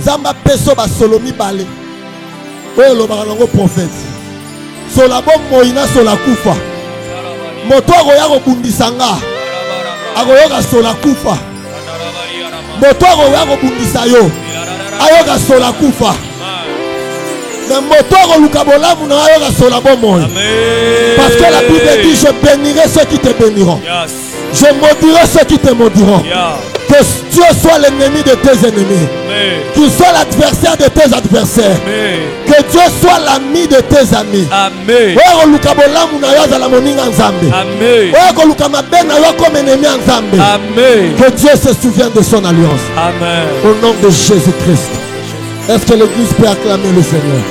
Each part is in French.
Zamba peso ba solomi bale. Oyo lo barango prophète. Sola bon moina sola kufa. Moto akoya kobundisa nga. Akoyoka sola kufa. Moto akoya kobundisa yo. Ayoka sola kufa. Mais moto akoluka bolamu na ayoka sola bon moyo. Parce que la Bible dit je bénirai ceux qui te béniront. Je maudirai ceux qui te maudiront. Que Dieu soit l'ennemi de tes ennemis. Qu'il soit l'adversaire de tes adversaires. Que Dieu soit l'ami de tes amis. Amen. Que Dieu se souvienne de son alliance. Amen. Au nom de Jésus-Christ. Est-ce que l'église peut acclamer le Seigneur?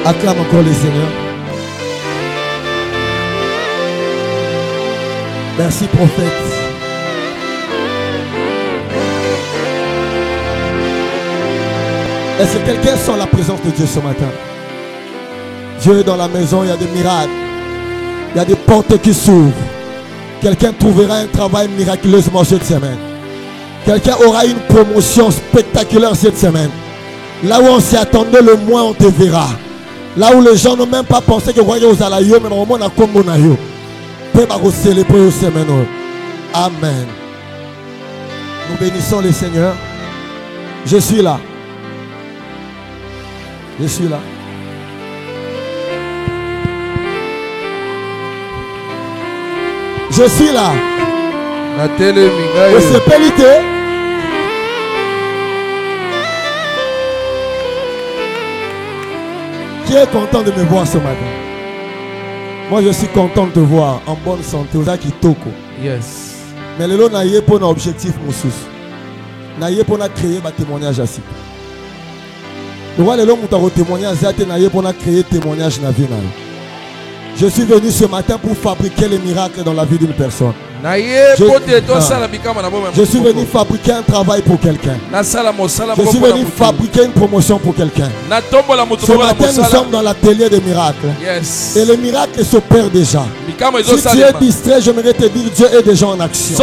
Acclame encore le Seigneur. Merci prophète. Est-ce que quelqu'un sent la présence de Dieu ce matin? Dieu est dans la maison, il y a des miracles. Il y a des portes qui s'ouvrent. Quelqu'un trouvera un travail miraculeusement cette semaine. Quelqu'un aura une promotion spectaculaire cette semaine. Là où on s'y attendait, le moins on te verra. Là où les gens n'ont même pas pensé que voyez aux alayos, mais au moins on a comme on a eu. Peut pas célébrer au semaine. Amen. Nous bénissons le Seigneur. Je suis là. Je suis là. Je suis là. Qui est content de me voir ce matin? Moi je suis content de te voir en bonne santé. Yes. Mais le lot n'a pas pour un objectif moussous. N'a pas pour créer un témoignage assis. Le roi le lot m'a témoignage n'a pas pour créer témoignage dans la vie. Je suis venu ce matin pour fabriquer les miracles dans la vie d'une personne. Je suis venu fabriquer un travail pour quelqu'un. Je suis venu fabriquer une promotion pour quelqu'un. Ce matin, nous sommes dans l'atelier des miracles. Yes. Et les miracles s'opèrent déjà. Si tu es distrait, j'aimerais te dire Dieu est déjà en action.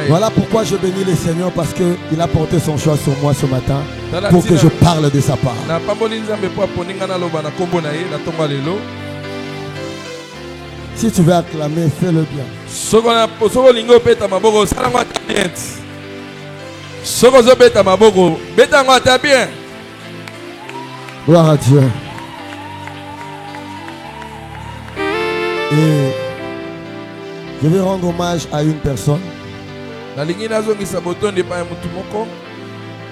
Voilà pourquoi je bénis le Seigneur, parce qu'il a porté son choix sur moi ce matin pour que je parle de sa part. Si tu veux acclamer, fais-le bien. Gloire à Dieu. Et je vais rendre hommage à une personne.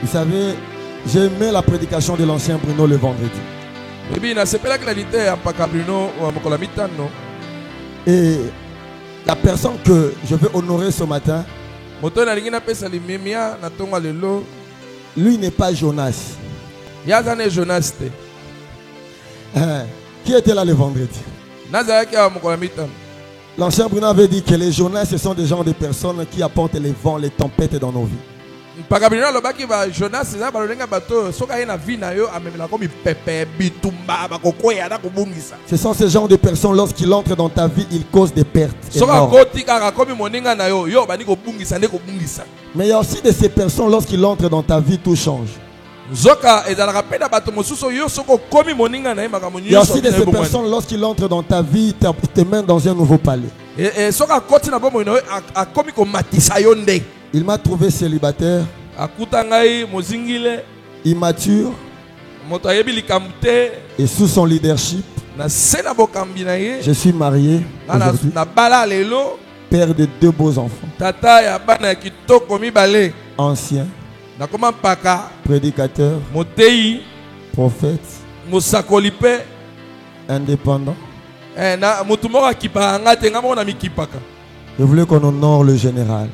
Vous savez, j'ai aimé la prédication de l'ancien Bruno le vendredi. Et la personne que je veux honorer ce matin, lui n'est pas Jonas. Qui était là le vendredi? L'ancien Bruno avait dit que les Jonas, ce sont des gens, des personnes qui apportent les vents, les tempêtes dans nos vies. Ce sont ces gens de personnes, lorsqu'ils entrent dans ta vie, ils causent des pertes énormes. Mais il y a aussi de ces personnes, lorsqu'ils entrent dans ta vie, tout change. Il y a aussi de ces personnes, lorsqu'ils entrent dans ta vie, te mènent dans un nouveau palais. Il m'a trouvé célibataire, immature, et sous son leadership, je suis marié, père de 2 beaux enfants, ancien, prédicateur, prophète, indépendant. Je voulais qu'on honore le général.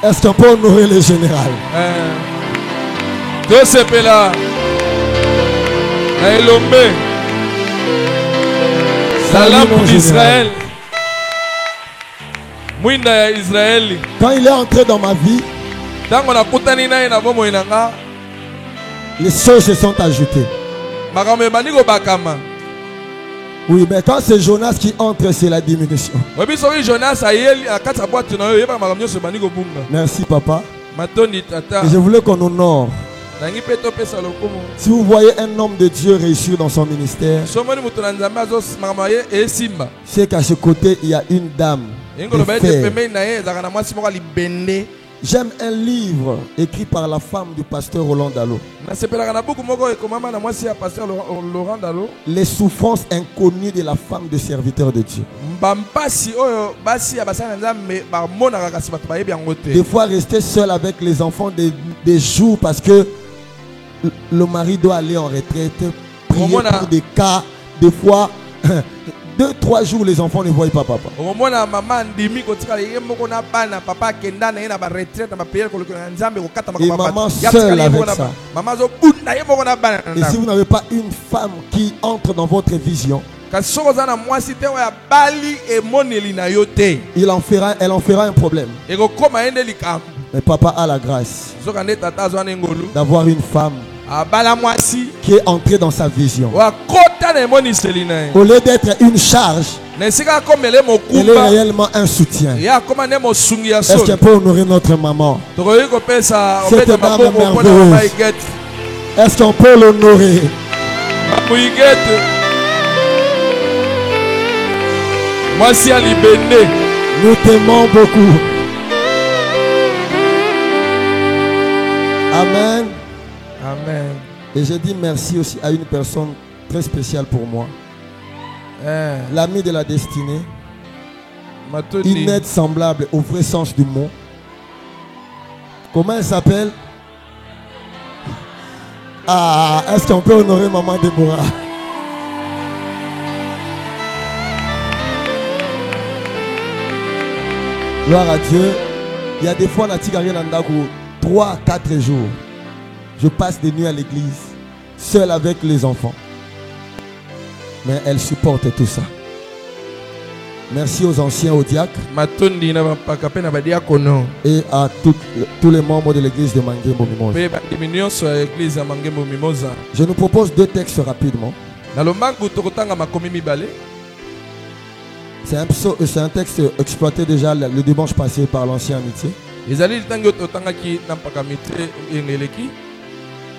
Est-ce qu'on peut honorer le général? Salam pour Israël. Quand il est entré dans ma vie, les choses se sont ajoutées. Oui, mais quand c'est Jonas qui entre, c'est la diminution. Merci, papa. Et je voulais qu'on honore. Si vous voyez un homme de Dieu réussir dans son ministère, c'est qu'à ce côté, il y a une dame de fer. J'aime un livre écrit par la femme du pasteur Roland Dallot. Les souffrances inconnues de la femme de serviteur de Dieu. Des fois rester seul avec les enfants des jours parce que le mari doit aller en retraite, prier pour des cas, des fois 2-3 jours les enfants ne voient pas papa. Et maman seule avec ça. Et si vous n'avez pas une femme qui entre dans votre vision, elle en fera un problème. Mais papa a la grâce d'avoir une femme qui est entrée dans sa vision. Au lieu d'être une charge, elle est réellement un soutien. Est-ce qu'on peut honorer notre maman? Cette dame merveilleuse. Est-ce qu'on peut l'honorer? Nous t'aimons beaucoup. Amen. Amen. Et je dis merci aussi à une personne très spéciale pour moi. L'ami de la destinée. Une aide semblable au vrai sens du mot. Comment elle s'appelle? Ah, est-ce qu'on peut honorer maman Déborah? Gloire à Dieu. Il y a des fois, la tigare nandaku 3-4 jours. Je passe des nuits à l'église, seul avec les enfants. Mais elle supporte tout ça. Merci aux anciens, aux diacres. Et à tous les membres de l'église de Mangembo Mimosa. Je nous propose 2 textes rapidement. C'est un texte exploité déjà le dimanche passé par l'ancien amitié.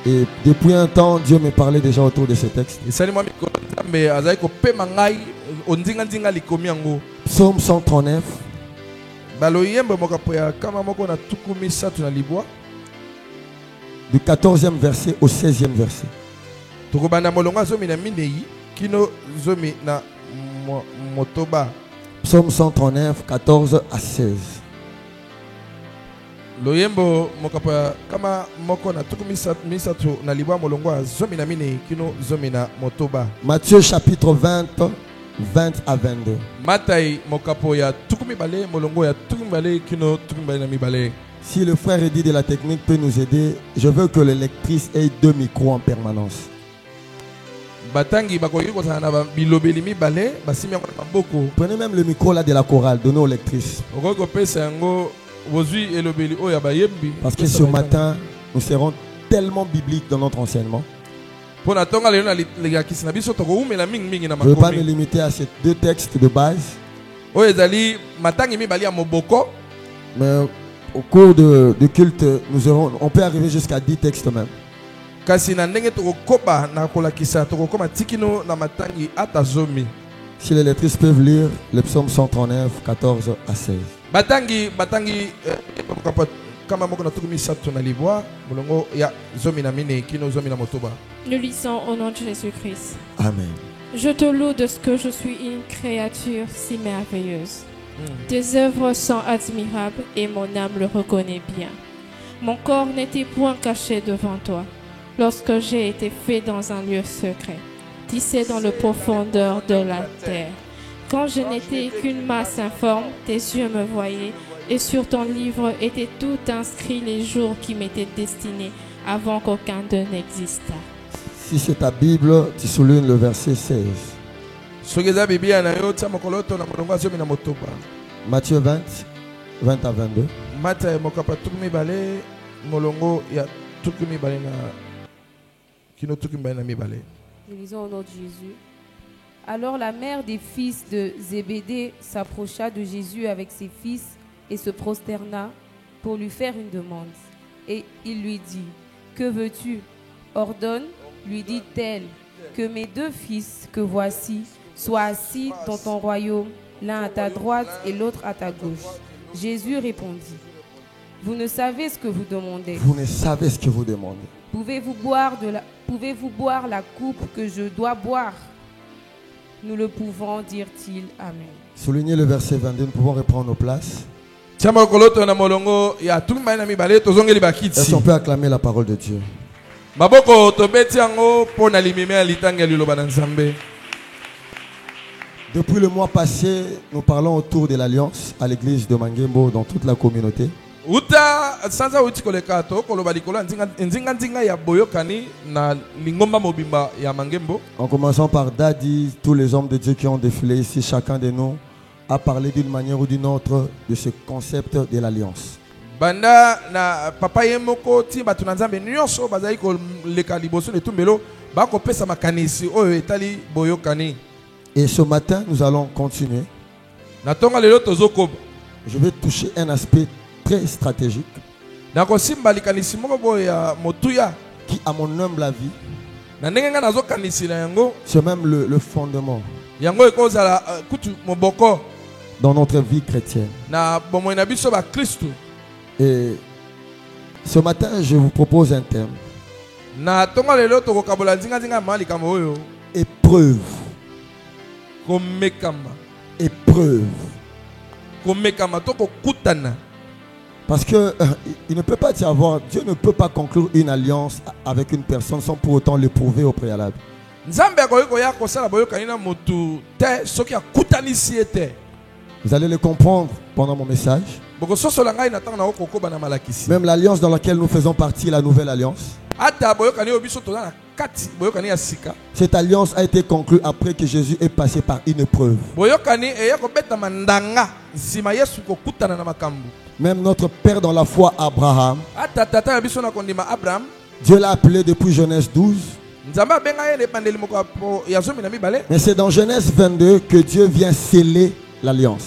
Et depuis un temps, Dieu me parlait déjà autour de ces textes. Psaume 139. Du 14e verset au 16e verset. Psaume 139, 14 à 16. Loyembo mokapa kama moko na tuku misatu na libwa molongwa zomi na mine kino zomi na motoba. Matthieu chapitre 20 à 22. Matai mokapo ya tuku mibale molongo ya tuku mibale kino tuku mibale na mibale. Si le frère Eddy de la technique peut nous aider, je veux que le lectrice ait 2 micros en permanence. Batangi bakoyi ko sana ba bilobeli mibale basimi ko boko. Prenez même le micro là de la chorale, donnez aux lectrices. Oko pesa yango. Parce que ce matin, nous serons tellement bibliques dans notre enseignement. Je ne veux pas me limiter à ces 2 textes de base. Mais au cours du culte, on peut arriver jusqu'à 10 textes même. Si les lectrices peuvent lire le psaume 139, 14 à 16. Nous lisons au nom de Jésus-Christ. Amen. Je te loue de ce que je suis une créature si merveilleuse. Tes œuvres sont admirables et mon âme le reconnaît bien. Mon corps n'était point caché devant toi lorsque j'ai été fait dans un lieu secret, tissé dans les profondeurs de la terre. Quand je n'étais qu'une masse informe, tes yeux me voyaient, et sur ton livre étaient tout inscrits les jours qui m'étaient destinés avant qu'aucun d'eux n'existât. Si c'est ta Bible, tu soulignes le verset 16. Matthieu 20, 20 à 22. Mata mokapa tukumi bale molongo ya tukumi bale na kino tukumi bale na mibale. Nous lisons au nom de Jésus. Alors la mère des fils de Zébédée s'approcha de Jésus avec ses fils et se prosterna pour lui faire une demande. Et il lui dit, « Que veux-tu? Ordonne, lui dit-elle, que mes deux fils que voici soient assis dans ton royaume, l'un à ta droite et l'autre à ta gauche. » Jésus répondit, « Vous ne savez ce que vous demandez. Vous ne savez ce que vous demandez. Pouvez-vous boire la coupe que je dois boire? Nous le pouvons, dirent-ils. Amen. Soulignez le verset 22, nous pouvons reprendre nos places. Est-ce qu'on peut acclamer la parole de Dieu? Depuis le mois passé, nous parlons autour de l'alliance à l'église de Mangembo dans toute la communauté. En commençant par Dadi, tous les hommes de Dieu qui ont défilé ici, chacun de nous a parlé d'une manière ou d'une autre de ce concept de l'alliance. Banda na papa yemoko ti batu na nzambe nyonso bazali ko leka liboso de tumbelo ba ko pesa makanisi oyo etali boyokani. Et ce matin, nous allons continuer. Na tonga lelo tozoko. Je vais toucher un aspect très stratégique na ko simba likanisi moko boya motuya qui à mon humble avis na ndenge nga nazo kanisi na yango c'est même le fondement yango ekozala kutu moboko dans notre vie chrétienne. Na bomo na biso ba Kristo. Et ce matin, je vous propose un thème. Épreuve. Épreuve. Parce que il ne peut pas y avoir, Dieu ne peut pas conclure une alliance avec une personne sans pour autant l'éprouver au préalable. Vous allez le comprendre pendant mon message. Même l'alliance dans laquelle nous faisons partie, la nouvelle alliance. Cette alliance a été conclue après que Jésus est passé par une épreuve. Même notre père dans la foi, Abraham, Dieu l'a appelé depuis Genèse 12. Mais c'est dans Genèse 22 que Dieu vient sceller l'alliance.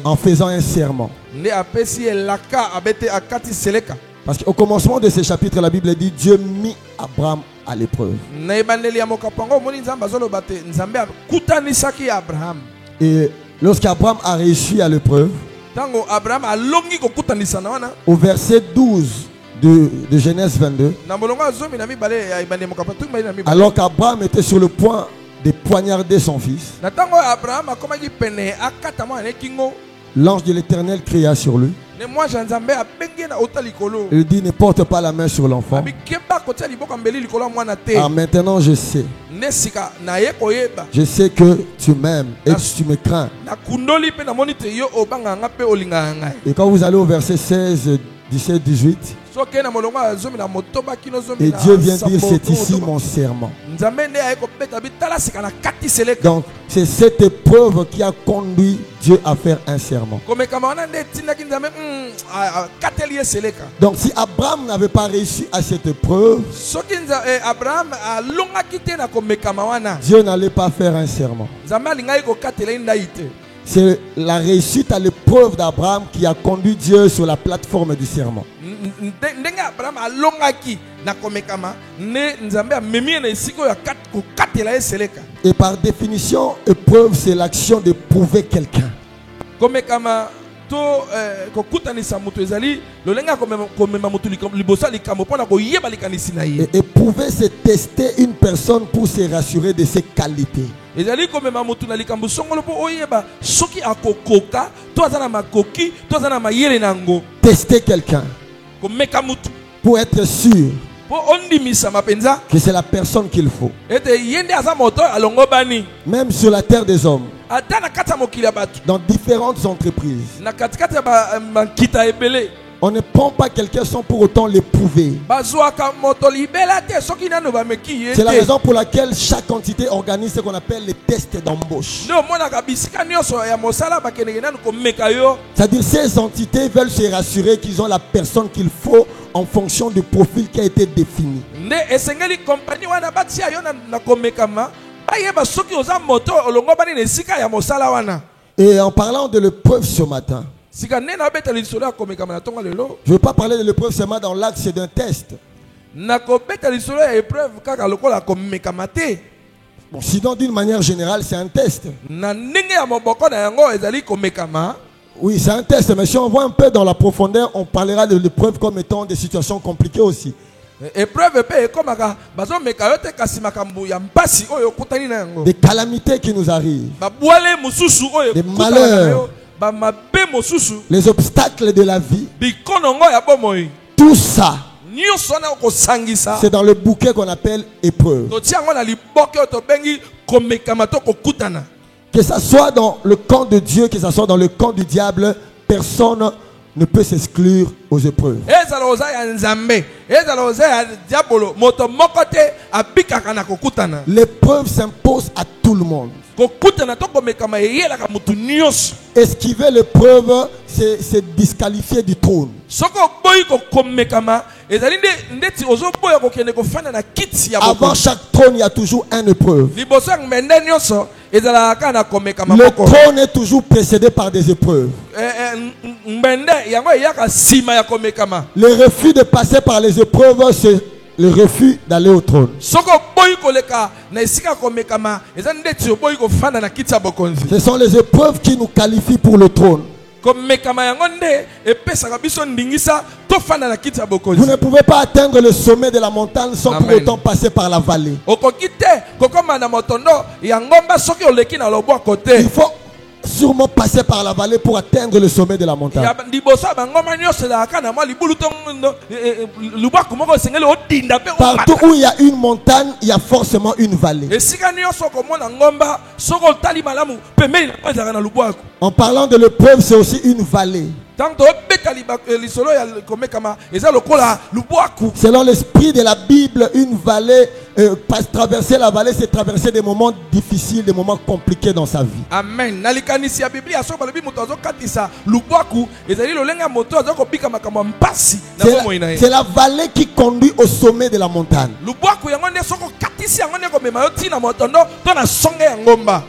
En faisant un serment. Parce qu'au commencement de ce chapitre, la Bible dit Dieu mit Abraham à l'épreuve. Et lorsqu'Abraham a réussi à l'épreuve, au verset 12 de Genèse 22, alors qu'Abraham était sur le point de poignarder son fils, l'ange de l'Éternel cria sur lui. Il dit, ne porte pas la main sur l'enfant. Ah, maintenant je sais. Je sais que tu m'aimes et que tu me crains. Et quand vous allez au verset 16, 17, 18, et Dieu vient dire, c'est ici mon serment. Donc c'est cette épreuve qui a conduit Dieu à faire un serment. Donc si Abraham n'avait pas réussi à cette épreuve, Dieu n'allait pas faire un serment. C'est la réussite à l'épreuve d'Abraham qui a conduit Dieu sur la plateforme du serment. Et par définition, épreuve, c'est l'action de prouver quelqu'un. Et éprouver, c'est tester une personne pour se rassurer de ses qualités. Tester quelqu'un pour être sûr que c'est la personne qu'il faut. Même sur la terre des hommes, dans différentes entreprises, On ne prend pas quelqu'un sans pour autant l'éprouver. C'est la raison pour laquelle chaque entité organise ce qu'on appelle les tests d'embauche. C'est-à-dire ces entités veulent se rassurer qu'ils ont la personne qu'il faut en fonction du profil qui a été défini. Et en parlant de l'épreuve ce matin, je ne veux pas parler de l'épreuve seulement dans l'axe d'un test. Bon, sinon, d'une manière générale, c'est un test. Oui, c'est un test, mais si on voit un peu dans la profondeur, on parlera de l'épreuve comme étant des situations compliquées aussi. Des calamités qui nous arrivent, des malheurs, les obstacles de la vie. Tout ça, c'est dans le bouquet qu'on appelle épreuve. Que ça soit dans le camp de Dieu, que ça soit dans le camp du diable, personne ne peut s'exclure aux épreuves. L'épreuve s'impose à tout le monde. Esquiver l'épreuve, c'est disqualifier du trône. Avant chaque trône, il y a toujours une épreuve. Le trône est toujours précédé par des épreuves. Le refus de passer par les épreuves, c'est le refus d'aller au trône. Ce sont les épreuves qui nous qualifient pour le trône. Vous ne pouvez pas atteindre le sommet de la montagne sans pour autant passer par la vallée. Il faut sûrement passer par la vallée pour atteindre le sommet de la montagne. Partout où il y a une montagne, il y a forcément une vallée. En parlant de l'épreuve, c'est aussi une vallée. Selon l'esprit de la Bible, une vallée, traverser la vallée, c'est traverser des moments difficiles, des moments compliqués dans sa vie. Amen. C'est la vallée qui conduit au sommet de la montagne.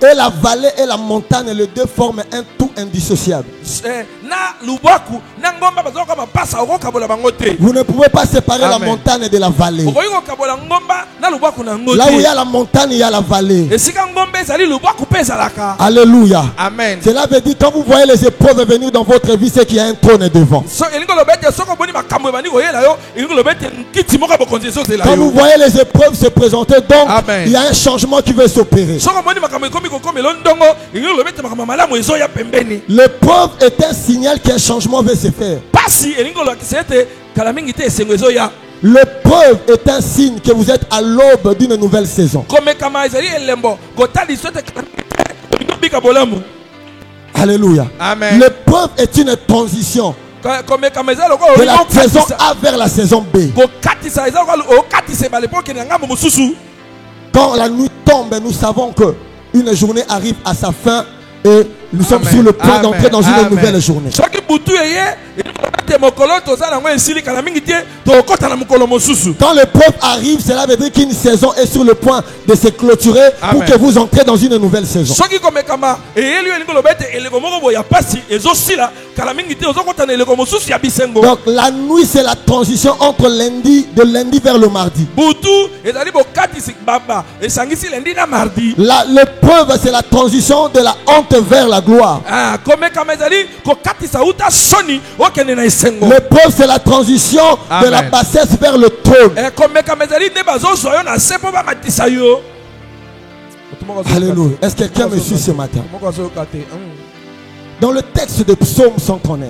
Et la vallée et la montagne, les deux forment un tout indissociable. Vous ne pouvez pas séparer la montagne de la vallée. Là où il y a la montagne, il y a la vallée. Alléluia. Amen. Cela veut dire quand vous voyez les épreuves venir dans votre vie, c'est qu'il y a un trône devant. Quand vous voyez les épreuves se présenter, donc il y a un changement qui veut s'opérer. L'épreuve est un signal qu'un changement veut se faire. L'épreuve est un signe que vous êtes à l'aube d'une nouvelle saison. Alléluia. Amen. L'épreuve est une transition de la saison A vers la saison B. Quand la nuit tombe, nous savons que une journée arrive à sa fin et nous sommes sur le point d'entrer dans une nouvelle journée. Quand l'épreuve arrive, cela veut dire qu'une saison est sur le point de se clôturer pour que vous entrez dans une nouvelle saison. Donc la nuit, c'est la transition entre lundi, de lundi vers le mardi. L'épreuve, c'est la transition de la honte vers la gloire. L'épreuve, c'est la transition de la bassesse vers le trône. Alléluia. Est-ce que quelqu'un me suit ce matin? Dans le texte de Psaume 139,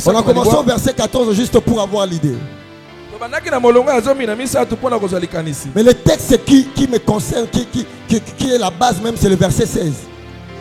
on a commencé au verset 14 juste pour avoir l'idée. Mais le texte qui me concerne, qui est la base même, c'est le verset 16.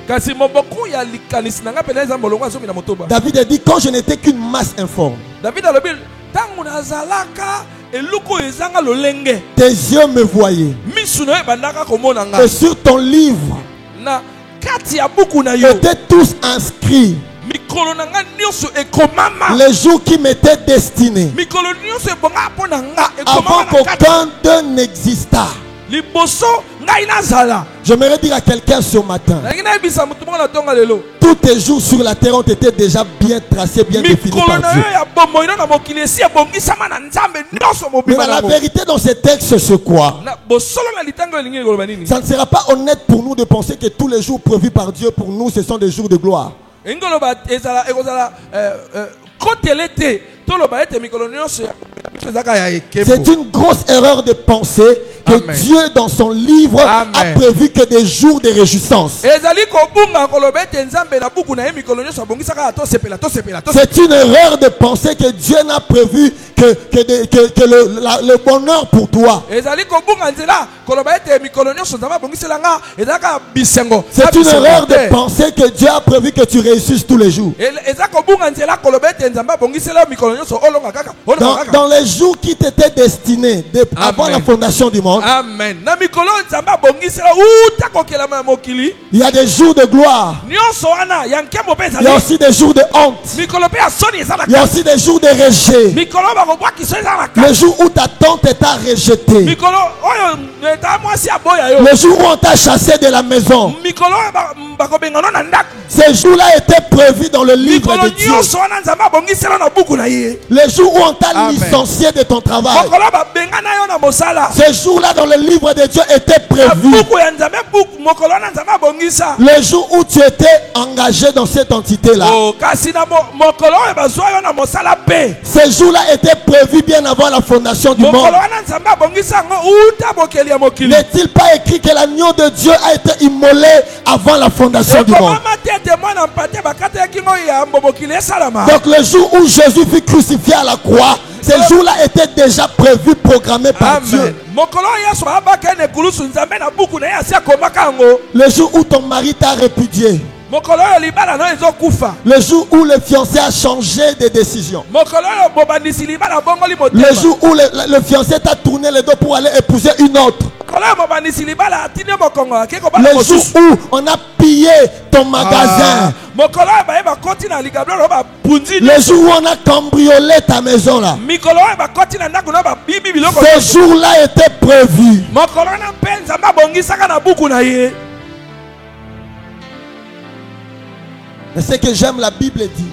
kasi moboko ya likanisi nanga pele za molongo azomi na motoba. David a dit, quand je n'étais qu'une masse informe, David alobi tangu nazalaka eluko ezanga lolenge. tes yeux me voyaient. Misu na bandaka komona nga. Et sur ton livre Na kati ya buku na yo. étaient tous inscrits Mikolo na nga nyonso ekomama. les jours qui m'étaient destinés Mikolo nyonso ebonga pona nga avant ekomama na kati. qu'aucun d'eux n'existât. Liboso ngai nazala. J'aimerais dire à quelqu'un ce matin, Nangi na ebisa mutu moko na tonga lelo. tous tes jours sur la terre ont été déjà bien tracés, bien définis Mikolo par na Dieu. yo ya bomoi na mokili esi ebongisama na Nzambe nyonso Mais mobima la nango. vérité dans ces textes, c'est quoi? Na bosolo na litango elingi ekoloba nini? Ça ne sera pas honnête pour nous de penser que tous les jours prévus par Dieu pour nous, ce sont des jours de gloire. Engoloba ezala ekozala kotele te toloba ete mikolo nyonso ezaka ya ekebo. C'est une grosse erreur de penser que Amen. Dieu dans son livre Amen. a prévu que des jours de réjouissance. Ezali kobunga koloba ete Nzambe na buku na ye mikolo nyonso abongisaka tosepela tosepela tosepela. C'est une erreur de penser que Dieu n'a prévu que le bonheur pour toi. Ezali kobunga nzela koloba ete mikolo nyonso Nzambe abongisela nga ezaka bisengo. C'est une erreur de penser que Dieu a prévu que tu réussisses tous les jours. Ezaka kobunga nzela koloba ete Nzambe abongisela mikolo nyonso olonga kaka. Dans les jours qui t'étaient destinés avant la fondation du monde, Amen. Na mikolo Nzambe abongisela uta kokelama na mokili. il y a des jours de gloire. Nyonso wana ya nkembo pe Il y a ezali. aussi des jours de honte. Mikolo pe ya soni ezala. Il y a aussi des jours de rejet. Mikolo bakobwaki so ezala kaka. Le jour où ta tante t'a rejeté. Mikolo oyo ta mwasi aboya yo. Le jour où on t'a chassé de la maison. Mikolo bakobengana na ndako. Ces jours-là étaient prévus dans le livre Mikolo de Dieu. nyonso wana Nzambe abongisela na buku na ye. Les jours où on t'a Amen. licencié de ton travail. Mokolo babengana yo na mosala. Ces jours-là dans le livre de Dieu étaient Na prévus. buku ya Nzambe buku mokolo wana Nzambe abongisa. Les jours où tu étais engagé dans cette entité-là. Oh kasi na mokolo oyo bazwa yo na mosala pe. Ces jours-là étaient prévus bien avant la fondation du monde. Mokolo wana Nzambe abongisa ngo uta bokeli ya mokili. N'est-il pas écrit que l'agneau de Dieu a été immolé avant la fondation du monde? Ekomama te ete mwana mpate bakataki ngo ya mbobokili esalama. Donc le jour où Jésus fut crucifié à la croix, ces jours-là étaient déjà prévus, programmés par Amen. Dieu. Mokolo yesu abaka ne kulusu Nzambe na buku na ye asi akomaka ngo. Le jour où ton mari t'a répudié. Mokolo oyo libala no ezokufa. Le jour où le fiancé a changé de décision. Mokolo oyo bobandisi libala bongoli Le motema. jour où le fiancé t'a tourné le dos pour aller épouser une autre. Mokolo oyo bobandisi libala atindi mokongo akeko bana Le jour mosusu. où on a pillé ton magasin. Mokolo oyo baye bakoti na ligablo no bapunzi. Le jour où on a cambriolé ta maison là. Mikolo oyo bakoti na ndako no babibi biloko. Ces jours-là étaient prévus. Mokolo na mpe Nzambe abongisaka na buku na ye. Mais ce que j'aime, la Bible dit.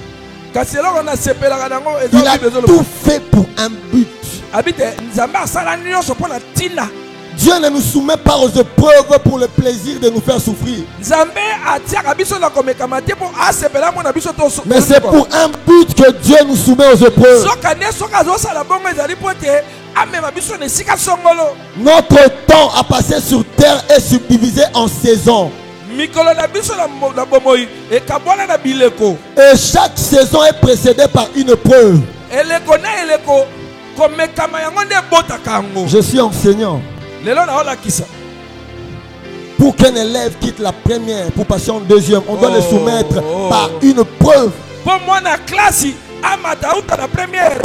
Kasi eloko na sepelaka nango Il a ezoloba. tout fait pour un but. Abite Nzambe asala nyonso mpona ntina. Dieu ne nous soumet pas aux épreuves pour le plaisir de nous faire souffrir. Nzambe atiaka biso na komekama te mpo asepela mona biso toso. Mais c'est pour un but que Dieu nous soumet aux épreuves. soka nde soki azosala bongo ezali mpo ete amema biso na esika songolo. Notre temps à passer sur terre est subdivisé en saisons. Mikolo na biso na bomoi ekabwana na bileko. Et chaque saison est précédée par une épreuve. Eleko na eleko komekama yango nde ebotaka yango. Je suis enseignant. Lelo na olakisa. Pour qu'un élève quitte la première pour passer en deuxième, on doit le soumettre Oh. par une preuve. Mpo mwana klasi amata uta na première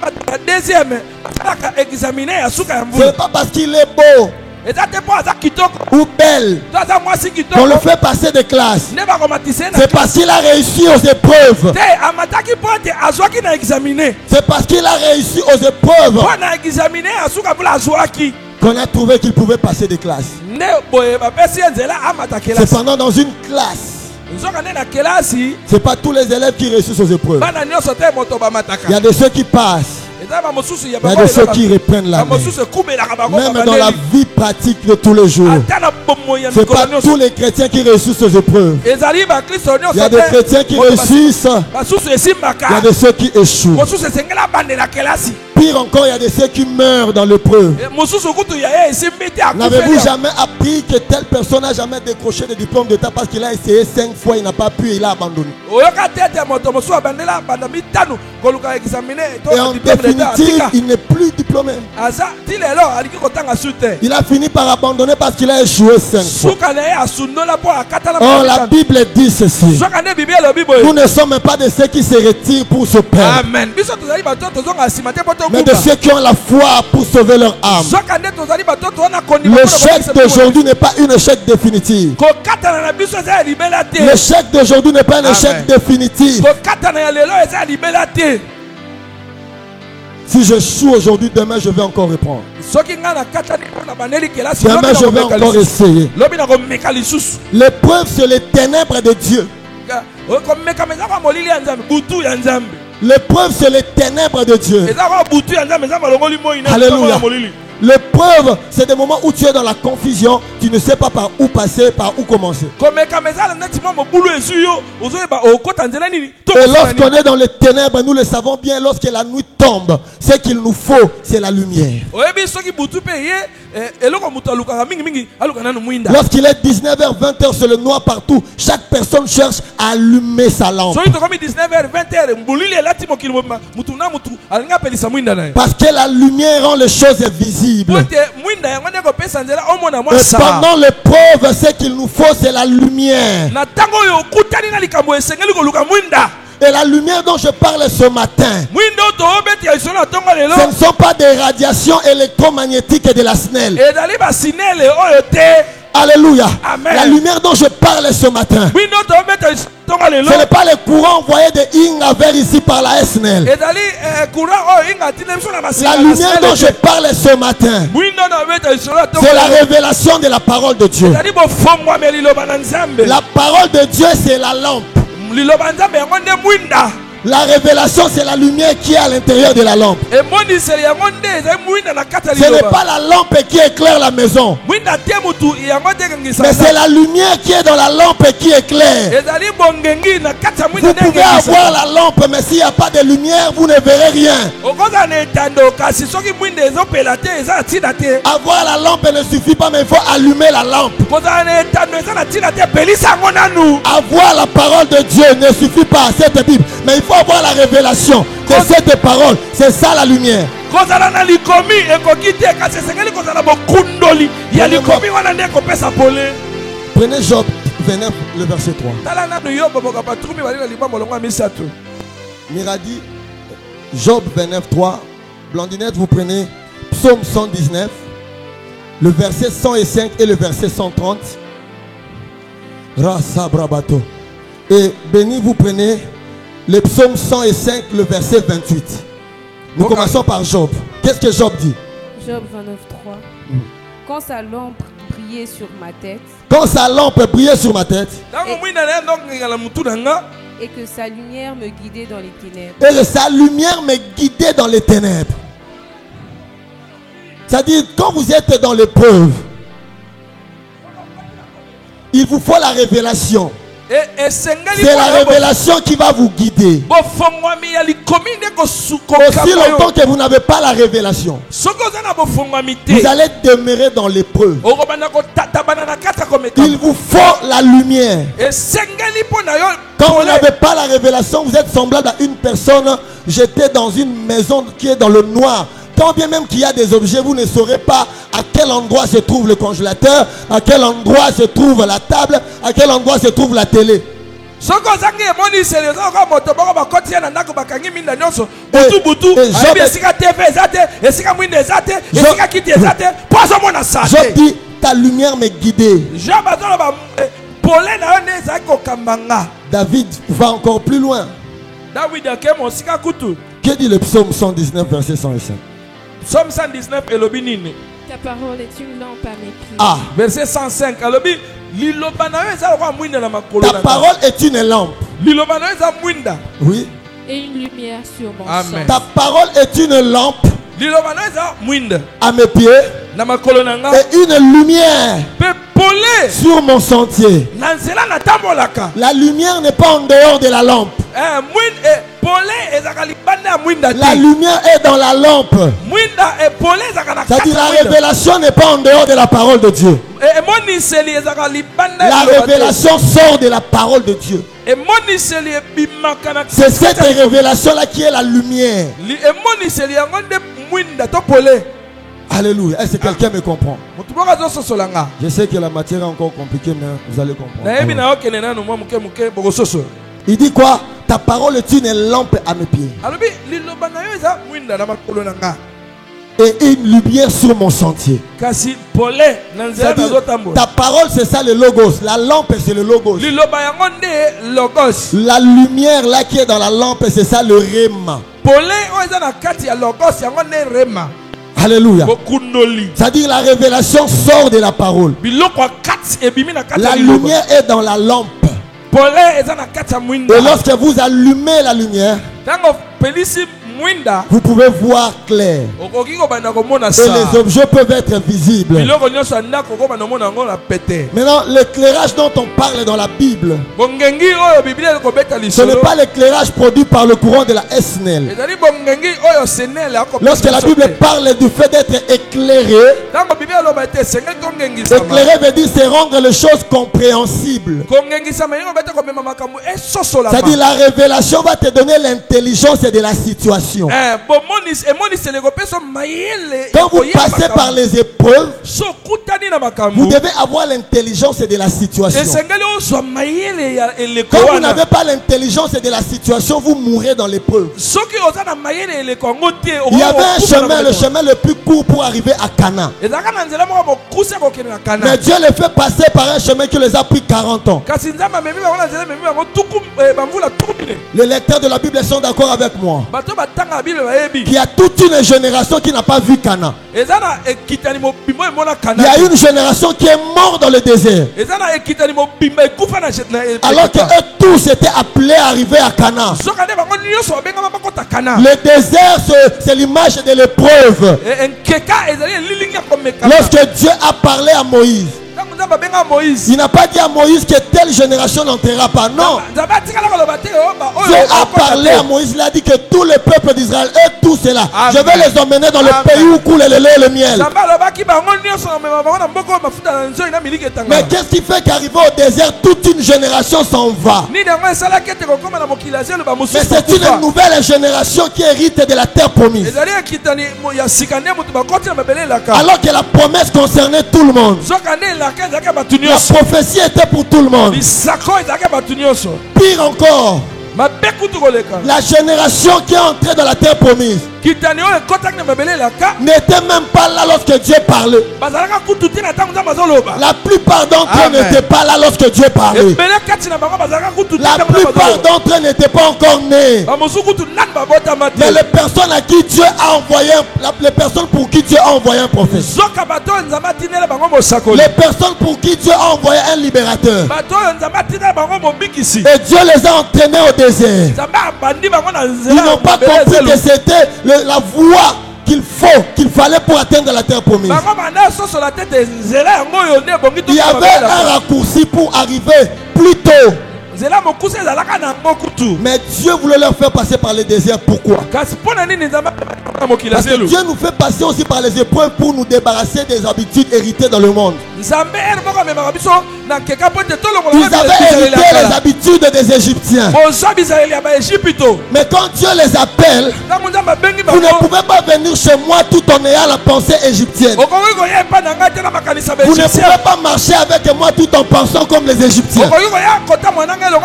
amata na deuxième asalaka examine ya suka ya Ce n'est mbula. pas parce qu'il est beau Eza te mpo aza kitoko ou belle to aza mwasi qu'on le kitoko fait passer de classe. nde bakomatise na C'est parce qu'il a réussi aux épreuves. te amataki mpo ete azwaki na examine. C'est parce qu'il a réussi aux épreuves Mpo na examine ya suka mbula azwaki qu'on a trouvé qu'il pouvait passer de classe. nde boye bapesi ye nzela amata kelasi. Cependant, dans une classe, nzoka nde na kelasi ce n'est pas tous les élèves qui réussissent aux épreuves. bana nyonso te moto Il y a bamataka. de ceux qui passent, Eza bamosusu ya il y a de ceux qui reprennent la main. bamosusu ekubelaka bango Même dans la babandeli. vie pratique de tous les jours. ata na bomoi ya Ce n'est mikolo pas nyonso. tous les chrétiens qui réussissent aux épreuves. ezali bakristo Il y a nyonso des te chrétiens qui moto réussissent, basusu il y a esimbaka de ceux qui échouent. mosusu esengeli abandela kelasi. Pire encore, il y a de ceux qui meurent dans l'épreuve. N'avez-vous jamais appris que telle personne n'a jamais décroché de diplôme d'État parce qu'il a essayé 5 fois, il n'a pas pu et il a abandonné. Et en définitive, il n'est plus diplômé. Il a fini par abandonner parce qu'il a échoué 5 fois. Or, la Bible dit ceci. Nous ne sommes pas de ceux qui se retirent pour se perdre, mais de ceux qui ont la foi pour sauver leur âme. L'échec d'aujourd'hui n'est pas un échec définitif. L'échec d'aujourd'hui n'est pas un échec définitif. Si je joue aujourd'hui, demain je vais encore reprendre. Demain je vais encore essayer. L'épreuve, c'est les ténèbres de Dieu. L'épreuve, c'est les ténèbres de Dieu. Alléluia. L'épreuve, c'est des moments où tu es dans la confusion, tu ne sais pas par où passer, par où commencer. Et lorsqu'on est dans les ténèbres, nous le savons bien, lorsque la nuit tombe, ce qu'il nous faut, c'est la lumière. Lorsqu'il est 19h, 20h, c'est le noir partout. Chaque personne cherche à allumer sa lampe. Parce que la lumière rend les choses visibles. Et pendant l'épreuve, ce qu'il nous faut, c'est la lumière. Et la lumière dont je parle ce matin, ce ne sont pas des radiations électromagnétiques de la SNEL. Alléluia. Amen. La lumière dont je parle ce matin, ce n'est pas le courant envoyé de Inga vers ici par la SNEL. La lumière dont je parle ce matin, c'est la révélation de la parole de Dieu. La parole de Dieu, c'est la lampe. La révélation, c'est la lumière qui est à l'intérieur de la lampe. Ce n'est pas la lampe qui éclaire la maison, mais c'est la lumière qui est dans la lampe qui éclaire. Vous pouvez avoir la lampe, mais s'il n'y a pas de lumière, vous ne verrez rien. Avoir la lampe ne suffit pas, mais il faut allumer la lampe. Avoir la parole de Dieu ne suffit pas à cette Bible, mais il faut avoir la révélation de cette parole. C'est ça la lumière. Prenez Job 29, le verset 3. Miradi, Job 29, 3. Blondinette, vous prenez Psaume 119, le verset 105 et le verset 130. Rasa Brabato. Et Béni, vous prenez le psaume 105, le verset 28. Nous commençons par Job. Qu'est-ce que Job dit? Job 29, 3. Quand sa lampe brillait sur ma tête. Quand sa lampe brillait sur ma tête. Et que sa lumière me guidait dans les ténèbres. Et que sa lumière me guidait dans les ténèbres. C'est-à-dire, quand vous êtes dans l'épreuve, il vous faut la révélation. C'est la révélation qui va vous guider. Aussi longtemps que vous n'avez pas la révélation, vous allez demeurer dans l'épreuve. Il vous faut la lumière. Quand vous n'avez pas la révélation, vous êtes semblable à une personne jetée dans une maison qui est dans le noir. Quand bien même qu'il y a des objets, vous ne saurez pas à quel endroit se trouve le congélateur, à quel endroit se trouve la table, à quel endroit se trouve la télé. Job dit, ta lumière m'est guidée. David va encore plus loin. Que dit le psaume 119, verset 105? Psaume 119 et le binine. Ta parole est une lampe à mes pieds. Ah. Verset 105. Ta parole est une lampe. Oui. Et une lumière sur mon Amen. Ta parole est une lampe à mes pieds et une lumière sur mon sentier. La lumière n'est pas en dehors de la lampe. La lumière est dans la lampe. C'est-à-dire la révélation n'est pas en dehors de la parole de Dieu. La révélation sort de la parole de Dieu. C'est cette révélation-là qui est la lumière. Alléluia. Est-ce que quelqu'un me comprend? Je sais que la matière est encore compliquée, mais vous allez comprendre. Il dit quoi? Ta parole est une lampe à mes pieds et une lumière sur mon sentier. Ta parole, c'est ça le logos. La lampe, c'est le logos. La lumière là qui est dans la lampe, c'est ça le réma. Alléluia. C'est-à-dire la révélation sort de la parole. La lumière est dans la lampe. Et lorsque vous allumez la lumière, vous pouvez voir clair. Et les objets peuvent être visibles. Maintenant, l'éclairage dont on parle dans la Bible, ce n'est pas l'éclairage produit par le courant de la SNEL. Lorsque la Bible parle du fait d'être éclairé, éclairer veut dire c'est rendre les choses compréhensibles. C'est-à-dire la révélation va te donner l'intelligence de la situation. Quand vous passez par les épreuves, vous devez avoir l'intelligence de la situation. Quand vous n'avez pas l'intelligence de la situation, vous mourrez dans l'épreuve. Il y avait un chemin, le chemin le plus court pour arriver à Cana. Mais Dieu les fait passer par un chemin qui les a pris 40 ans. Les lecteurs de la Bible sont d'accord avec moi. Il y a toute une génération qui n'a pas vu Cana. Il y a une génération qui est morte dans le désert. Alors que eux tous étaient appelés à arriver à Cana. Le désert, c'est l'image de l'épreuve. Lorsque Dieu a parlé à Moïse, il n'a pas dit à Moïse que telle génération n'entrera pas. Non. Dieu a parlé à Moïse. Il a dit que tous les peuples d'Israël, eux tous c'est là. Je vais les emmener dans le pays où coule le lait et le miel. Mais qu'est-ce qui fait qu'arrivé au désert, toute une génération s'en va? Mais c'est une nouvelle génération qui hérite de la terre promise. Alors que la promesse concernait tout le monde. La prophétie était pour tout le monde. Pire encore, la génération qui est entrée dans la terre promise n'était même pas là lorsque Dieu parlait. La plupart d'entre eux n'étaient pas là lorsque Dieu parlait. La plupart d'entre eux n'étaient pas encore nés. Mais les personnes à qui Dieu a envoyé, les personnes pour qui Dieu a envoyé un prophète, les personnes pour qui Dieu a envoyé un libérateur, et Dieu les a entraînés au désert. Ils n'ont pas compris que c'était la voie qu'il fallait pour atteindre la terre promise. Il y avait un raccourci pour arriver plus tôt. Mais Dieu voulait leur faire passer par le désert. Pourquoi? Parce que Dieu nous fait passer aussi par les épreuves pour nous débarrasser des habitudes héritées dans le monde. Ils avaient hérité les habitudes des Égyptiens. Mais quand Dieu les appelle, vous ne pouvez pas venir chez moi tout en ayant la pensée égyptienne. Vous ne pouvez pas marcher avec moi tout en pensant comme les Égyptiens. Vous ne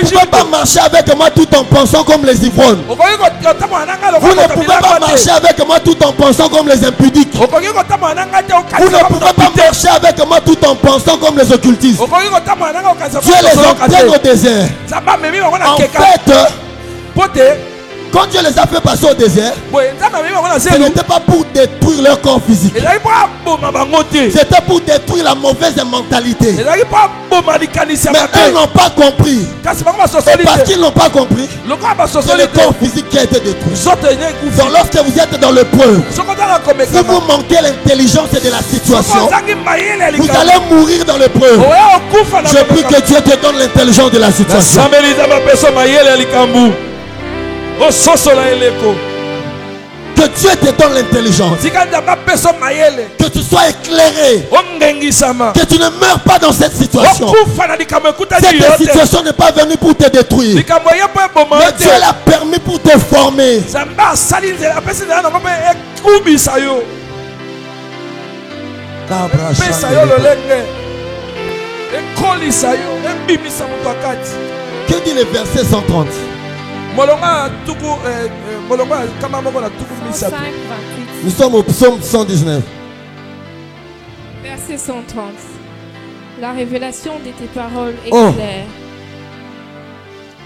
pouvez pas marcher avec moi tout en pensant comme les ivrognes. Vous ne pouvez pas marcher avec moi tout en pensant comme les impudiques. Vous ne pouvez pas marcher avec moi tout en pensant comme les occultistes. Dieu les entraîne au désert. En fait, quand Dieu les a fait passer au désert, ce n'était pas pour détruire leur corps physique. C'était pour détruire la mauvaise mentalité. Mais eux n'ont pas compris. Et parce qu'ils n'ont pas compris, c'est le corps physique qui a été détruit. Donc lorsque vous êtes dans l'épreuve, si vous manquez l'intelligence de la situation, vous allez mourir dans l'épreuve. Je prie que Dieu te donne l'intelligence de la situation. ososola eleko. Que Dieu te donne l'intelligence. Tika nzambe apesa mayele. Que tu sois éclairé. Ongengisama. Que tu ne meurs pas dans cette situation. Okufa na likambo ekutani Cette yote. situation n'est pas venue pour te détruire. Likambo yepo eboma Mais yote. Dieu l'a permis pour te former. Nzambe asali nzela apesi nzela nango mpe ekubisa yo. Pesa yo lolenge. Ekolisa yo. Ebimisa moto akati. Que dit le verset 130? Molonga tuku molonga kama moko na tuku 5, misato. 28. Nous sommes au psaume 119. Verset 130. La révélation de tes paroles est Oh. claire.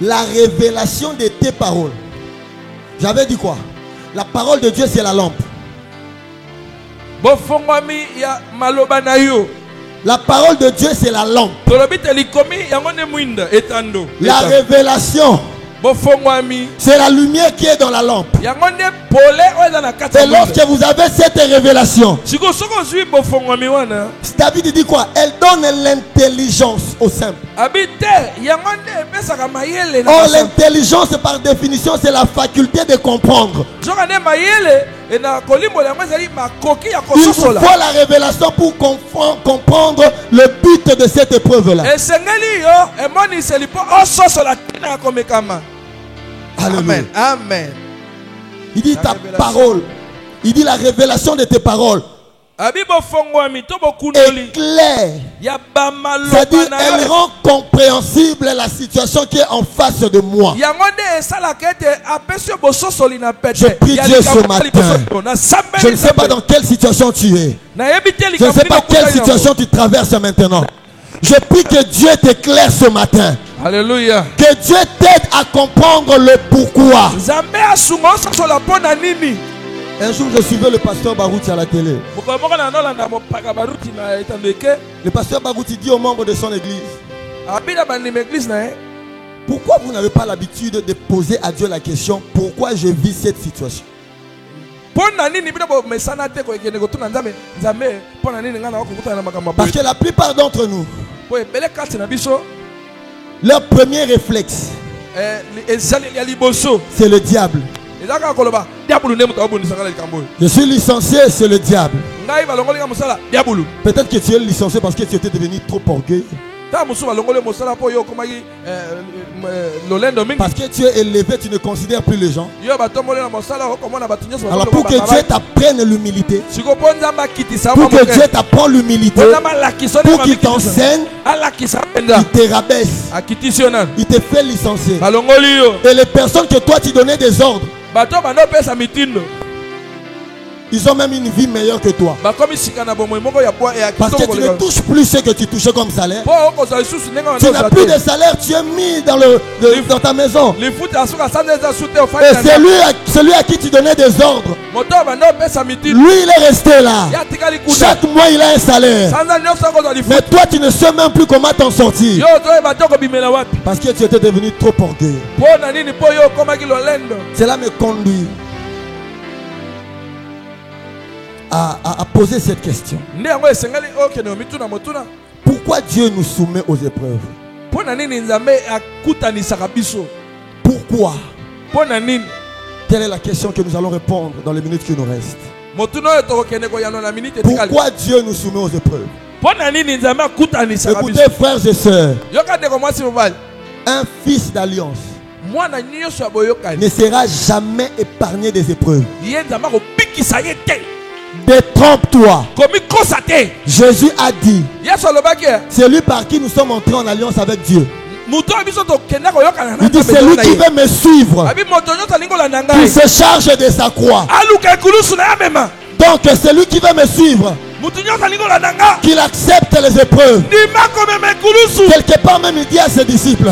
La révélation de tes paroles. J'avais dit quoi? La parole de Dieu, c'est la lampe. Bofongwami ya maloba na yo. La parole de Dieu, c'est la lampe. Tolobi te likomi yango ne mwinda etando. La révélation, Bofongwami c'est la lumière qui est dans la lampe. yango ne pole oza na kati Et ya mwinda. lorsque vous avez cette révélation, Siko soko zwi bofongwami wana. David dit quoi? Elle donne l'intelligence au simple. Abite yango ne pesaka mayele na Or, baso. l'intelligence, par définition, c'est la faculté de comprendre. Soka ne mayele et na kolimbo yango ezali makoki ya Il vous kososola. faut la révélation pour comprendre le but de cette épreuve-là. Esengeli yo emoniseli po ososola tina ya komekama. Alléluia. Amen. Amen. Il dit La ta révélation. parole. Il dit la révélation de tes paroles Abi bofongwami to bokunoli est claire. ya bamaloba C'est-à-dire, na elle yo. rend compréhensible la situation qui est en face de moi. Yango nde esalaka ete apesi yo bososoli na pete. Je prie Ya Dieu likambo ce matin. liboso na yo. Na sambeli Je ne sais pas sambeli. dans quelle situation tu es. Nayebi te Je ne likambo sais nini pas quelle okutani yango. situation tu traverses maintenant. Je prie que Dieu t'éclaire ce matin. Alléluia. Que Dieu t'aide à comprendre le pourquoi. Nzambe asunga ososola mpo na nini. Un jour, je suivais le pasteur Barouti à la télé. Mokolo moko na nolanda mopaka baruti na etando eke. Le pasteur Barouti dit aux membres de son église: Abina bandima église na ye. pourquoi vous n'avez pas l'habitude de poser à Dieu la question, pourquoi je vis cette situation? Mpo na nini bino bomesana te koekende kotuna nzambe. Nzambe mpo na nini nga na okokutana na makambo ya Parce boye. que la plupart d'entre nous, Po ebele kati na biso leur premier réflexe, ezaleli ya liboso. c'est le diable. Ezalaka koloba diabulu nde moto abondisaka na likambo oyo. Je suis licencié, c'est le diable. Ngai balongoli nga mosala diabulu. Peut-être que tu es licencié parce que tu étais devenu trop orgueilleux. Ta mosusu balongoli mosala mpo yo okomaki lolendo mingi. Parce que tu es élevé, tu ne considères plus les gens. Yo batomboli na mosala okomona bato nyonso Alors pour que Dieu t'apprenne l'humilité, siko mpo nzambe akitisa pour mwa que moke. Dieu t'apprenne l'humilité, Mpo nzambe alakisa yo pour qu'il t'enseigne, alakisa mpenza il te rabaisse, akitisi yo nani il te fait licencier. balongoli yo Et les personnes que toi tu donnais des ordres, bato bando opesa mitindo ils ont même une vie meilleure que toi. bakomi sika na bomoi moko ya Parce que kitoko tu ne koleka touches plus ce que tu touchais comme salaire. mpo okozwa lisusu ndenge Tu n'as plus de salaire, tu es mis dans ta maison. lifuta asuka sanza eza su te Et ofandi celui à qui tu donnais des ordres, moto bando opesa mitindo lui il est resté là. ya tikali kuda Chaque mois il a un salaire. sanza nyonso akozwa Mais lifuta toi tu ne sais même plus comment t'en sortir. yo ozoyeba te okobimela wapi Parce que tu étais devenu trop orgueilleux. mpo na nini mpo yo okomaki lolendo Cela me conduit à poser cette question. nde yango esengeli okende omituna motuna Pourquoi Dieu nous soumet aux épreuves? mpo na nini nzambe akutanisaka biso Pourquoi? mpo na nini Telle est la question que nous allons répondre dans les minutes qui nous restent. motuna oyo tokokende koyano na minute etikali Pourquoi Dieu nous soumet aux épreuves? mpo na nini nzambe akutanisaka biso Écoutez, frères et sœurs, yoka ndeko mwasi mobali un fils d'alliance mwana nyonso ya boyokani ne sera jamais épargné des épreuves. ye nzambe akobikisa ye te Détrompe-toi. komikosa te Jésus a dit, yesu alobaki c'est lui par qui nous sommes entrés en alliance avec Dieu. moto oyo biso tokende koyokana na Il dit, c'est lui qui veut me suivre. abi moto nyonso alingi olanda Il ngai se charge de sa croix. aluka ekulusu na ye amema Donc, c'est lui qui veut me suivre, moto nyonso alingi olanda nga qu'il accepte les épreuves. ndima komema ekulusu Quelque part même, il dit à ses disciples,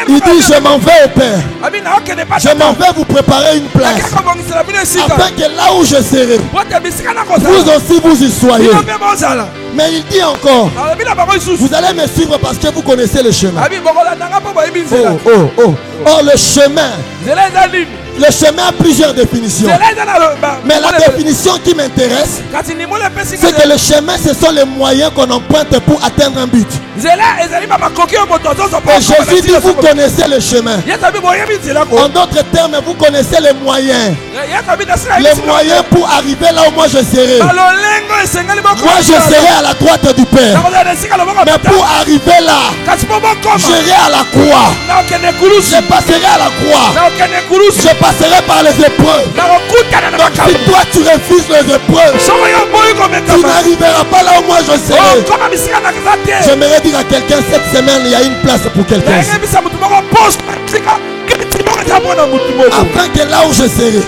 il dit, je m'en vais au Père. abi naokende pa Je m'en vais vous préparer une place. akakobongisela bino esika Afin que là où je serai, pote bisika vous nakozala aussi vous y soyez. bino mpe bozala Mais il dit encore, alobi na bango lisusu vous allez me suivre parce que vous connaissez le chemin. abi bokolandanga mpo boyebi nzela Oh, oh, oh. Or, le chemin, nzela eza nini le chemin a plusieurs définitions. nzela eza na Mais la définition qui m'intéresse, kasi nimolo epesi c'est que le chemin, ce sont les moyens qu'on emprunte pour atteindre un but. nzela ezali bamakoki oyo moto azozo Et Jésus dit, vous connaissez le chemin. yesu abi boyebi nzela ko En d'autres termes, vous connaissez les moyens. yesu abi nasila Les moyens pour arriver là où moi je serai. balolengo esengeli Moi je serai à la droite du Père. nakozala na esika loboko Mais pour arriver là, kasi mpo bokoma j'irai à la croix. nakokende kulusu Je passerai à la croix. nakokende kulusu Je passerai par les épreuves. nakokutana na Donc si makambo toi tu refuses les épreuves, soko yo boyi tu komekama n'arriveras pas là où moi je serai. okoma bisika nakeza te J'aimerais dire à quelqu'un cette semaine, il y a une place pour quelqu'un. nayebisa mutu moko poste sika kiti moko eza mpona mutu moko Afin que là où je serai,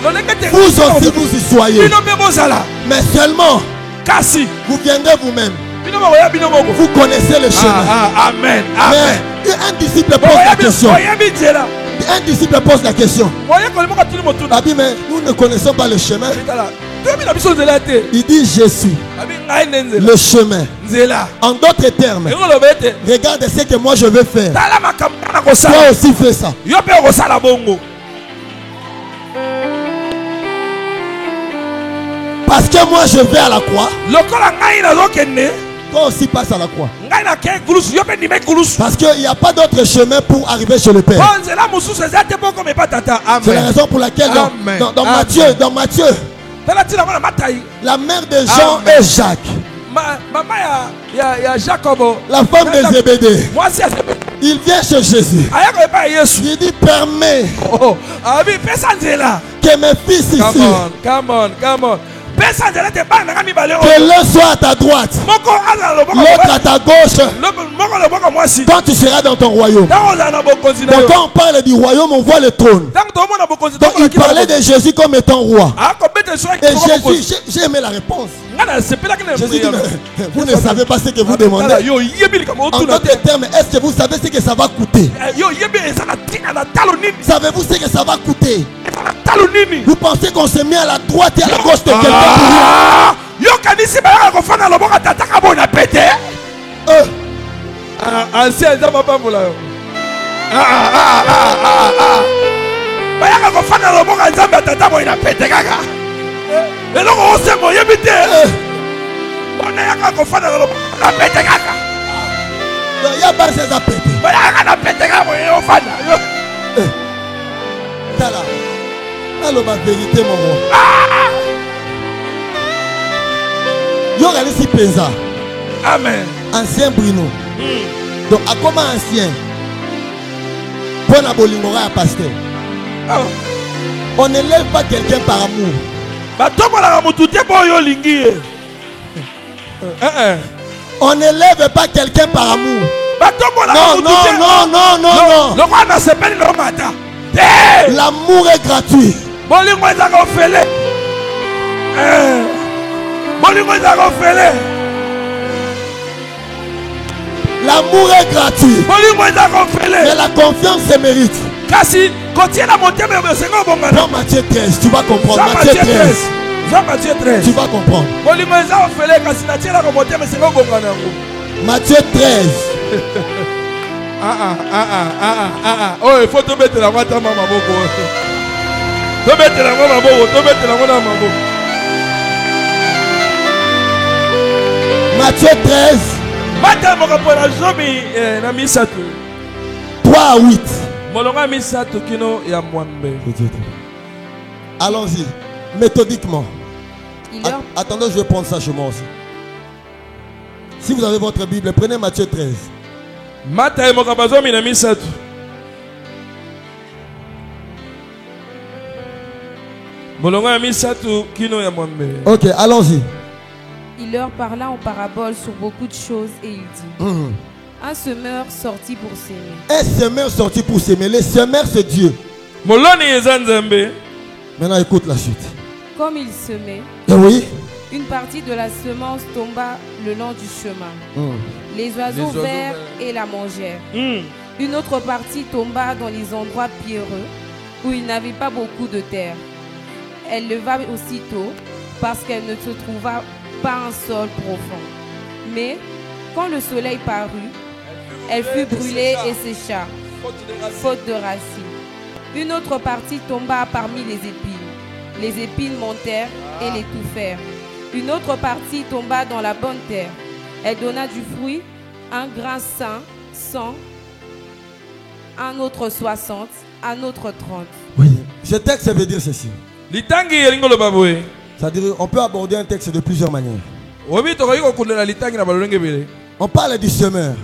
lolenge te vous aussi vous y soyez. bino mpe bozala Mais seulement, kasi vous viendrez vous-même. bino bokoya bino moko Vous connaissez le chemin. amen amen Mais un disciple pose la question. boyebi nzela Un disciple pose la question. boyekoli moko atuli motuna Abi, mais nous ne connaissons pas le chemin. tala toyebi na biso nzela te Il dit je suis abi ngai nde nzela le chemin. nzela En d'autres termes, ekoloba ete regarde ce que moi je veux faire. tala makambo na Toi kosala aussi fais ça. yo mpe okosala bongo Parce que moi je vais à la croix. lokola ngai nazokende Toi aussi passe à la croix. ngai nakei kulusu yo mpe ndima ekulusu Parce qu'il n'y a pas d'autre chemin pour arriver chez le Père. po nzela mosusu eza te mpo komeba tata C'est la amen raison pour laquelle Amen. dans Amen. Matthieu, tala ntina ngo na matai la mère de Jean Amen. et Jacques, mama ya jacobo la femme de Zébédée, mwasi ya Zebede il vient chez Jésus. aya koyepa ya yesu Il dit permets abi pesa nzela que mes fils ici, come on pesa nzela te bana nanga mibale que oyo l'un soit à ta droite, moko azala loboko l'autre à ta gauche, moko loboko mwasi quand tu seras dans ton royaume. ntango ozala na bokonzi na Donc yo quand on parle du royaume, on voit le trône. ntango tomona bokonzi Donc il parlait de Jésus comme étant roi. akobete so Et Jésus, j'ai aimé la réponse. nga nasepelaki na Jésus dit, mais vous ne savez pas ce que vous demandez. yo yebi likambo En otuna te d'autres termes, est-ce que vous savez ce que ça va coûter? yo yebi eza na ntina na talo nini Savez-vous ce que ça va coûter? eza na talo nini Vous pensez qu'on se met à la droite et à la gauche de quelqu'un pour rien? Ah! yo kanisi bayaka kofanda loboko tataka bona pete ancien eza mapambola yo bayaka kofanda loboko ya nzambe atata boyi na pete kaka eloko osema oyebi te bona yaka kofanda loboko na pete kaka Il y a pas ces appétés. bayaka na pete kaka boyi ofanda Tala. Alors ma vérité, mon roi. Yo ici Penza, amen ancien Bruno. Donc à comment ancien? Pour la bolingora à pasteur. On n'élève pas quelqu'un par amour. batombolaka motu te mpo oyo olingi ye On n'élève pas quelqu'un par amour. batombolaka Non, motu non, te non, non, non, non. lokola nasepeli lomata te L'amour est gratuit. bolingo ezaka ofele bolingo ezaka ofele L'amour est gratuit. bolingo ezaka Mais ofele la confiance se mérite. kasi kotiela motema osenga obongana Dans Matthieu 13, tu vas comprendre. Jean Matthieu Matthieu 13, 13 Jean Matthieu 13 tu vas comprendre. bolingo eza ofele kasi natielaka motema esenga obongana yango Matthieu 13. oyo ifo tobetela yango ata maboko tobetela yango maboko tobetela yango na maboko Matthieu 13, mata mokapo na zomi na misato 3 à 8. molongo ya misato kino ya mwambe Allons-y, méthodiquement. Il leur, Attendez, je vais prendre ça chez moi aussi. Si vous avez votre Bible, prenez Matthieu 13. mata ye mokapo zomi na misato molongo ya misato kino ya mwambe Ok, allons-y. il leur parla en parabole sur beaucoup de choses et il dit un semeur sortit pour s'aimer. Un semeur sorti pour s'aimer. Le semeur, c'est Dieu. moloni eza nzambe. Maintenant, écoute la suite. Comme il semait, Et oui. une partie de la semence tomba le long du chemin. Les oiseaux vinrent et la mangèrent. Une autre partie tomba dans les endroits pierreux où il n'avait pas beaucoup de terre. Elle leva aussitôt parce qu'elle ne se trouva pas un sol profond. Mais quand le soleil parut, elle fut brûlée et sécha, faute de racines. Une autre partie tomba parmi les épines. Les épines montèrent et l'étouffèrent. Une autre partie tomba dans la bonne terre. Elle donna du fruit, un grain 100, un autre 60, un autre 30. Oui. Ce texte veut dire ceci. C'est-à-dire on peut aborder un texte de plusieurs manières. On parle du semeur.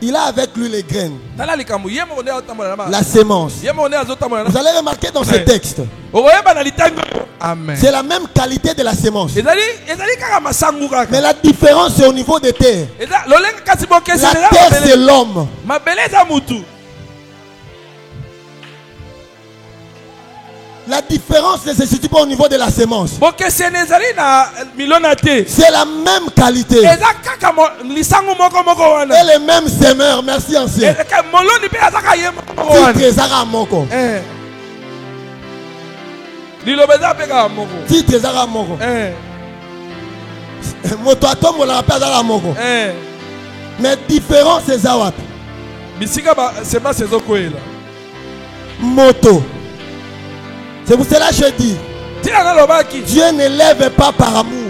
Il a avec lui les graines, la sémence. Vous allez remarquer dans ce texte, c'est la même qualité de la sémence. Mais la différence c'est au niveau des terres. La terre c'est l'homme. La différence ne se situe pas au niveau de la sémence. C'est la même qualité. Et les mêmes semeurs. Merci ancien. Titre Zara Moko. Motoatom on l'appelle Zara Moko. Mais différence c'est Zawat. Moto. C'est pour cela que je dis, Dieu ne lève pas par amour.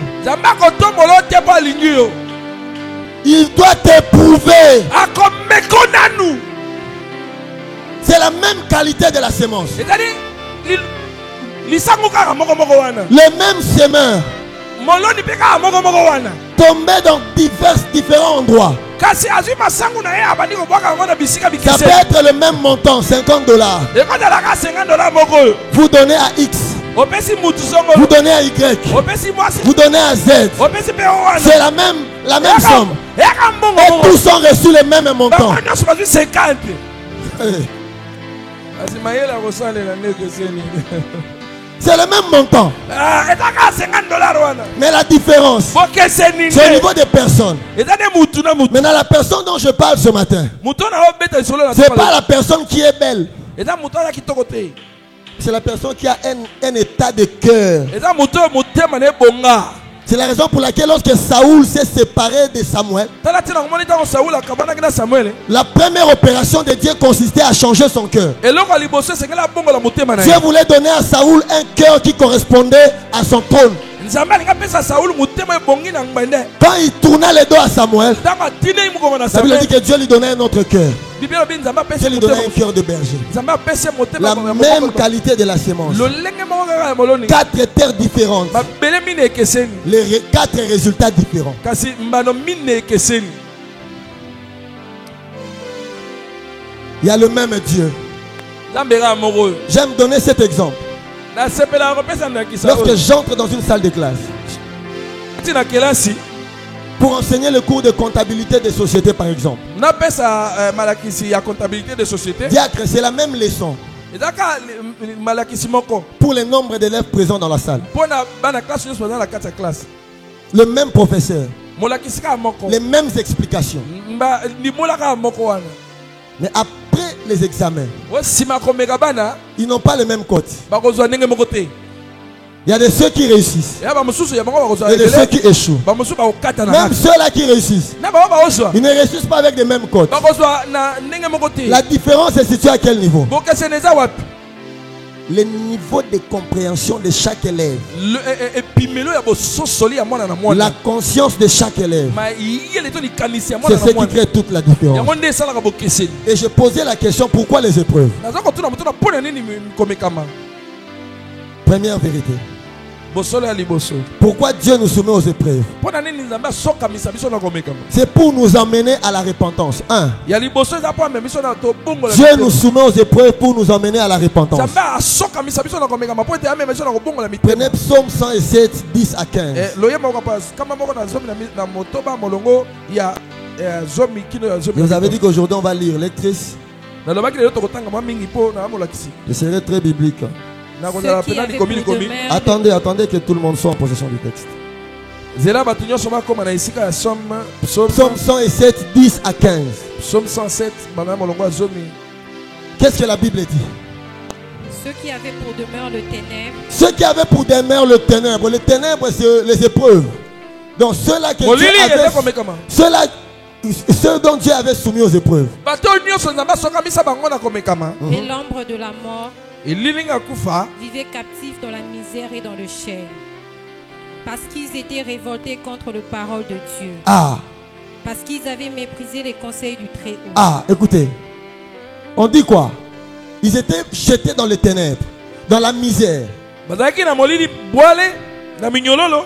Il doit t'éprouver. C'est la même qualité de la sémence. Le même semeur tombé dans différents endroits. Ça peut être le même montant, $50. Vous donnez à X. Vous donnez à Y. Vous donnez à Z. C'est la même somme. Et tous ont reçu le même montant. C'est le même montant. Mais la différence, c'est au niveau des personnes. Maintenant, la personne dont je parle ce matin, ce n'est pas la personne qui est belle. C'est la personne qui a un état de cœur. C'est la raison pour laquelle lorsque Saoul s'est séparé de Samuel, la première opération de Dieu consistait à changer son cœur. Dieu voulait donner à Saoul un cœur qui correspondait à son trône. Quand il tourna les dos à Samuel, la Bible dit que Dieu lui donnait un autre cœur. Dieu lui donnait un cœur de berger. La même qualité de la sémence. 4 terres différentes. Les 4 résultats différents. Il y a le même Dieu. J'aime donner cet exemple. Lorsque j'entre dans une salle de classe pour enseigner le cours de comptabilité des sociétés par exemple, diacre, c'est la même leçon pour le nombre d'élèves présents dans la salle. Le même professeur, les mêmes explications. Mais après les examens, ils n'ont pas les mêmes cotes. Il y a de ceux qui réussissent. Il y a de ceux qui échouent. Même ceux-là qui réussissent, ils ne réussissent pas avec les mêmes cotes. La différence est située à quel niveau? Le niveau de compréhension de chaque élève. La conscience de chaque élève. C'est ce qui crée toute la différence. Et je posais la question, pourquoi les épreuves? Première vérité. Pourquoi Dieu nous soumet aux épreuves? C'est pour nous emmener à la repentance. Dieu nous soumet aux épreuves pour nous emmener à la repentance. Prenez Psaume 107, 10 à 15. Vous avez dit qu'aujourd'hui on va lire lectrice. Je serai très biblique. Attendez que tout le monde soit en possession du texte. Psaume 107, 10 à 15. Psaume 107. Qu'est-ce que la Bible dit? Ceux qui avaient pour demeure le ténèbre. Ceux qui avaient pour demeure le ténèbre. Le ténèbre, c'est les épreuves. Donc ceux-là que molili Dieu eza avait, komekama ceux dont Dieu avait soumis aux épreuves. bato nyonso nzambe asokamisa bango na komekama et l'ombre de la mort elilinga kufa vivaient captifs dans la misère et dans le chêne, parce qu'ils étaient révoltés contre la parole de Dieu, Ah, parce qu'ils avaient méprisé les conseils du Très-Haut. ah, écoutez. On dit quoi? Ils étaient jetés dans les ténèbres, dans la misère. bazalaki na molili bwale na minyololo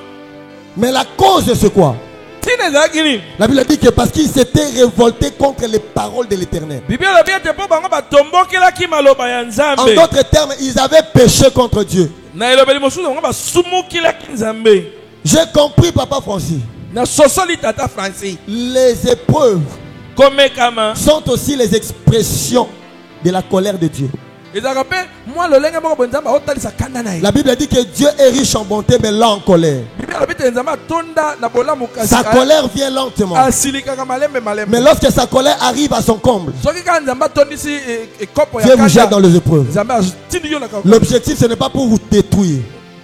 Mais la cause c'est quoi? ntina ezalaki nini La Bible dit que parce qu'ils s'étaient révoltés contre les paroles de l'Éternel. biblia elobi ete mpo bango batombokelaki maloba ya En nzambe d'autres termes, ils avaient péché contre Dieu. na elobeli mosusu bango basumukilaki nzambe J'ai compris, Papa Francis. na sosoli tata francis Les épreuves komekama sont aussi les expressions de la colère de Dieu. ezalaka mpe mwa lolenge moko boye nzambe aotalisa kanda na ye La Bible dit que Dieu est riche en bonté, mais lent en colère. biblia elobi te nzambe atonda na bolamu kasi Sa colère vient lentement. asilikaka malembe malembe Mais lorsque sa colère arrive à son comble, soki kaka nzambe atondisi ekopo Dieu ya vous jette kanda dans les épreuves. nzambe atindi yo na kaka L'objectif, ce n'est pas pour vous détruire,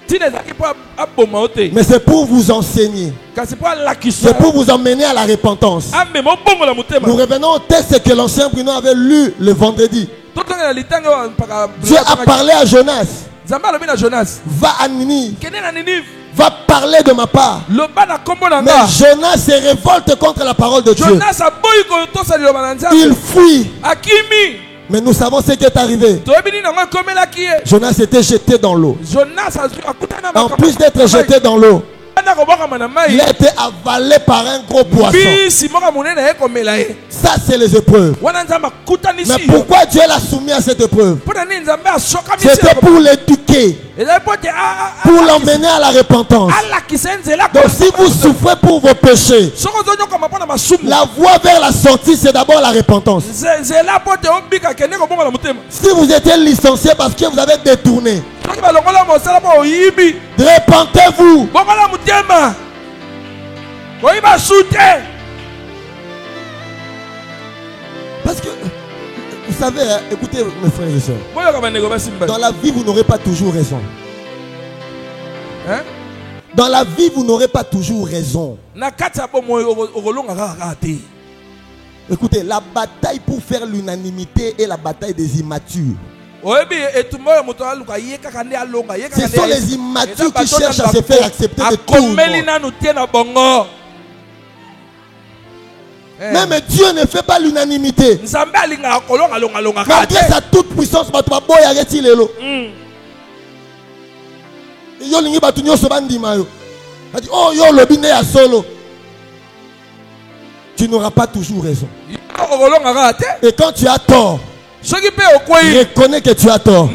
ntina ezalaki mpo aboma yo te mais c'est pour vous enseigner. kasi mpo alakisa C'est pour vous emmener à la repentance. amema obongola motema Nous revenons au texte que l'ancien Bruno avait lu le vendredi. totongela litanga oyo mpaka Dieu a parlé à Jonas. nzambe alobi na jonas Va à Ninive. kende na ninive Va parler de ma part. loba na kombo na Mais nga Jonas se révolte contre la parole de Dieu. jonas aboyi kotosa liloba na Il nzambe fuit. akimi Mais nous savons ce qui est arrivé. toyebi nini yango ekomelaki ye Jonas était jeté dans l'eau. jonas akutana En plus d'être jeté dans l'eau, anda kobwakama na il mai a été avalé par un gros poisson. bisi moko monene ekomela ye Ça, c'est les épreuves. wana nzambe akutanisi Mais yo pourquoi Dieu l'a soumis à cette épreuve? mpo na nini nzambe asokamisi C'était pour l'éduquer, ezali mpo te pour l'emmener à la repentance. alakisa ye nzela Donc si vous souffrez pour vos péchés, soki ozonyokama mpo na masumu la voie vers la sortie, c'est d'abord la repentance. nzela mpo te obika kende kobongola motema Si vous étiez licencié parce que vous avez détourné, soki balongola mosala mpo oyibi repentez-vous. bongola motema oyiba su te Parce que, vous savez, hein, écoutez mes frères et sœurs, boyoka bandeko basimba dans la vie, vous n'aurez pas toujours raison. Hein? Dans la vie, vous n'aurez pas toujours raison. na kati ya bomoi okolongaka kaka te Écoutez, la bataille pour faire l'unanimité est la bataille des immatures. oyebi etumba oyo moto aluka ye kaka nde alonga ye Ce kaka sont les immatures qui cherchent à se faire accepter de tout le akomeli monde. nanu te na bongo Même Dieu ne fait pas l'unanimité. nzambe alingaka kolongalongalonga kaka Malgré te sa toute puissance, bato baboya arrêti lelo. Yo lingi bato nyonso bandima yo. Adi oh yo lobi ne ya solo. Tu n'auras pas toujours raison. okolonga kaka te Et quand tu as tort, soki mpe okwei reconnais que tu as tort.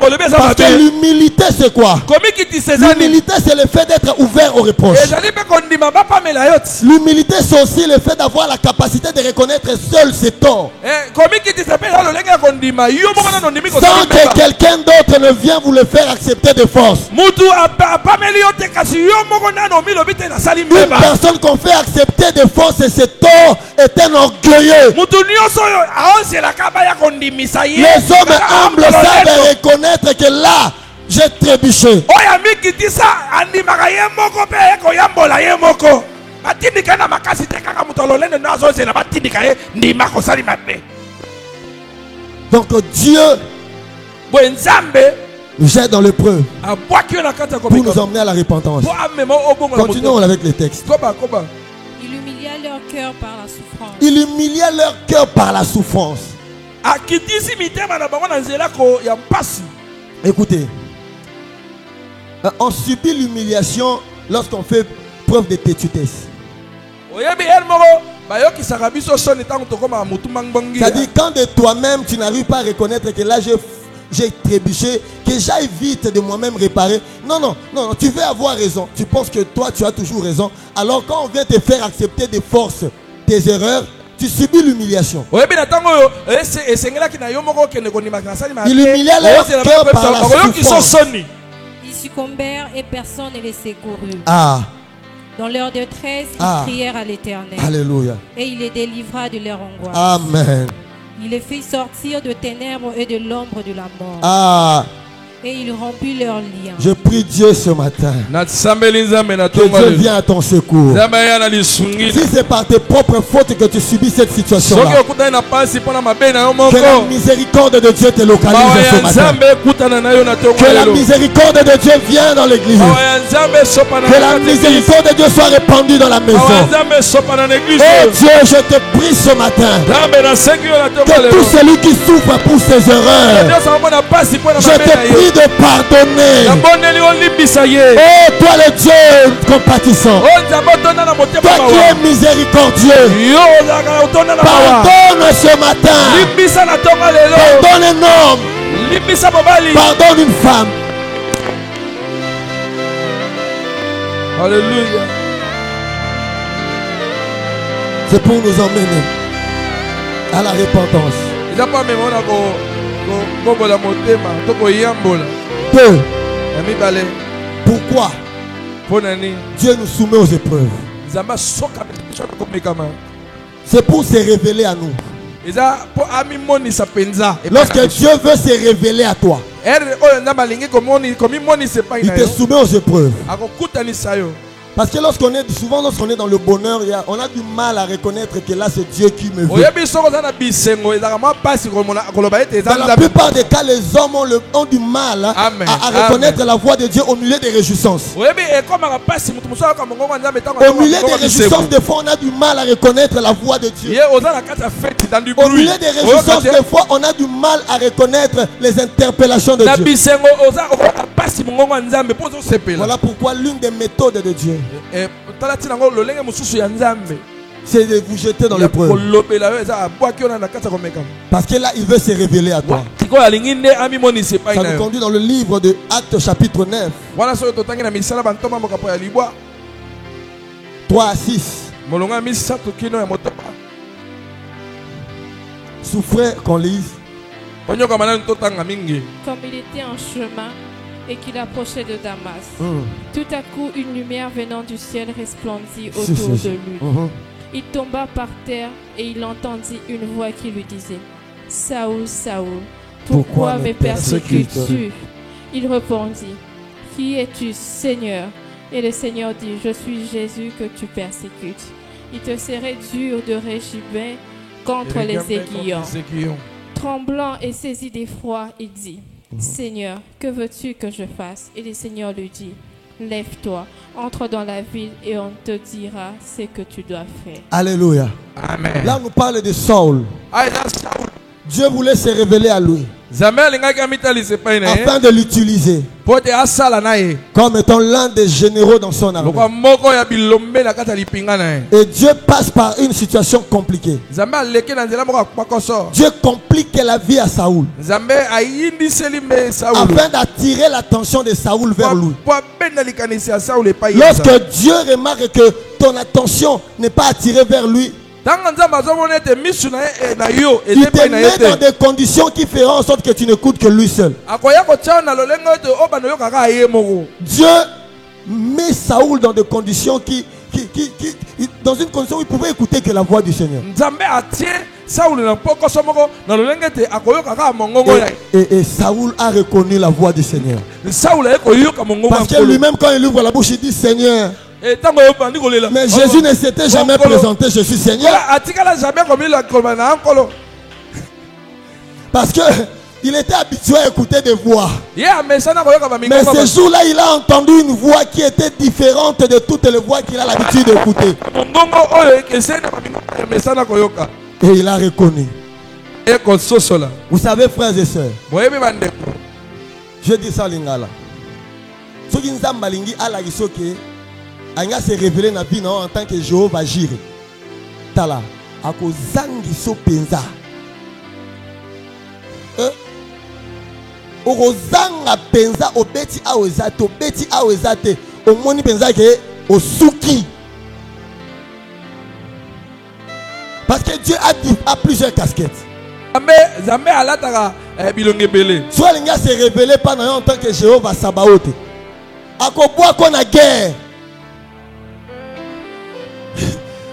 olobi eza Parce que mabe l'humilité c'est quoi? komikitisa eza nini L'humilité c'est le fait d'être ouvert aux reproches. ezali mpe kondima bapamela yo ti L'humilité c'est aussi le fait d'avoir la capacité de reconnaître seul ses torts. komikitisa mpe eza lolenge ya kondima yo moko nano ondimi Sans kosali que mbeba quelqu'un d'autre ne vienne vous le faire accepter de force. mutu apameli yo te kasi yo moko nano omilobi te nasali Une mbeba personne qu'on fait accepter de force et ses torts est un orgueilleux. mutu nyonso oyo aozelaka baya kondimisa ye Les hommes kaka humbles ambololendo. savent reconnaître que là, j'ai trébuché. oyo amikitisa andimaka ye moko mpe ekoyambola ye moko batindika na makasi te kaka moto alolende no azozela batindika ye ndima kosali mabe Donc Dieu boye nzambe nous jette dans l'épreuve abwaki yo na kati ya pour nous komika emmener à la repentance. po amema obongola Continuons moto avec les textes. koba koba Il humilia leur cœur par la souffrance. Il humilia leur cœur par la souffrance. akitisi mitema na bango na nzela ya mpasi Écoutez, on subit l'humiliation lorsqu'on fait preuve de têtudesse. oyebi ere moko bayokisaka biso soni ntango tokóma motu mangbongi C'est-à-dire quand de toi-même tu n'arrives pas à reconnaître que là j'ai trébuché, que j'aille vite de moi-même réparer. Non, non, non, non, tu veux avoir raison. Tu penses que toi tu as toujours raison. Alors quand on vient te faire accepter de force tes erreurs, tu subis l'humiliation. oyebi na ntango oyo esengelaki na yo moko okende kondimaka nasali Il humilia leur cœur par la bakoyokiso souffrance. soni Ils succombèrent et personne ne les secourut. Ah, Dans leur détresse, ils Ah. crièrent à l'Éternel. alléluia. Et il les délivra de leur angoisse. Amen. Il les fit sortir de ténèbres et de l'ombre de la mort. Ah, et il rompit leurs liens. Je prie Dieu ce matin que Dieu Que vienne à ton secours. Si c'est par tes propres fautes que tu subis cette situation-là, que la miséricorde de Dieu te localise ce matin. Que la miséricorde de Dieu vienne dans l'église. Que la miséricorde de Dieu soit répandue dans la maison. Oh Dieu, je te prie ce matin que tout celui qui souffre pour ses erreurs, je te prie de pardonner. Oh toi le Dieu compatissant, toi qui es miséricordieux, pardonne ce matin. Pardonne un homme, pardonne une femme. Alléluia. C'est pour nous emmener à la repentance. Deux. Pourquoi Dieu nous soumet aux épreuves? C'est pour se révéler à nous. Lorsque Dieu veut se révéler à toi, il te soumet aux épreuves. Parce que lorsqu'on est dans le bonheur, on a du mal à reconnaître que là c'est Dieu qui me veut. Dans la plupart des cas, les hommes ont du mal à reconnaître la voix de Dieu au milieu des réjouissances. Au milieu des réjouissances, des fois on a du mal à reconnaître la voix de Dieu. Au milieu des réjouissances, des fois on a du mal à reconnaître les interpellations de Dieu. Voilà pourquoi l'une des méthodes de Dieu, c'est de vous jeter dans l'épreuve. Parce que là, il veut se révéler à toi. Ça nous conduit dans le livre de Actes chapitre 9. 3 à 6. Souffrez qu'on lise. Comme il était en chemin et qu'il approchait de Damas, tout à coup une lumière venant du ciel resplendit autour de lui. Il tomba par terre et il entendit une voix qui lui disait: Saoul, Saoul, pourquoi me persécutes-tu? Il répondit: Qui es-tu, Seigneur? Et le Seigneur dit: Je suis Jésus que tu persécutes. Il te serait dur de régimer contre les aiguillons. Tremblant et saisi d'effroi, il dit: Seigneur, que veux-tu que je fasse? Et le Seigneur lui dit: Lève-toi, entre dans la ville et on te dira ce que tu dois faire. Alléluia. Amen. Là, on nous parle de Saul. Dieu voulait se révéler à lui afin de l'utiliser comme étant l'un des généraux dans son armée. Et Dieu passe par une situation compliquée. Dieu complique la vie à Saoul afin d'attirer l'attention de Saoul vers lui. Lorsque Dieu remarque que ton attention n'est pas attirée vers lui, il te met dans des conditions qui feront en sorte que tu n'écoutes que lui seul. Dieu met Saoul dans des conditions dans une condition où il pouvait écouter que la voix du Seigneur. Et Saoul a reconnu la voix du Seigneur. Parce que lui-même, quand il ouvre la bouche, il dit: Seigneur. Mais Jésus ne s'était jamais présenté: Je suis Seigneur. Parce que il était habitué à écouter des voix. Mais ce jour-là, il a entendu une voix qui était différente de toutes les voix qu'il a l'habitude d'écouter. Et il a reconnu. Vous savez, frères et sœurs, je dis ça à Lingala. Ce qui nous a malingi à la gisoke, anga se révéler na vie en tant que Jéhovah Jireh. Tala, ako zangi so penza. Orozanga penza obeti awezate, obeti awezate. Omoni penza ke osuki. Parce que Dieu a plusieurs casquettes. Soit l'inga se révélé pendant en tant que Jéhovah Sabaoth. Akoboa kona guerre.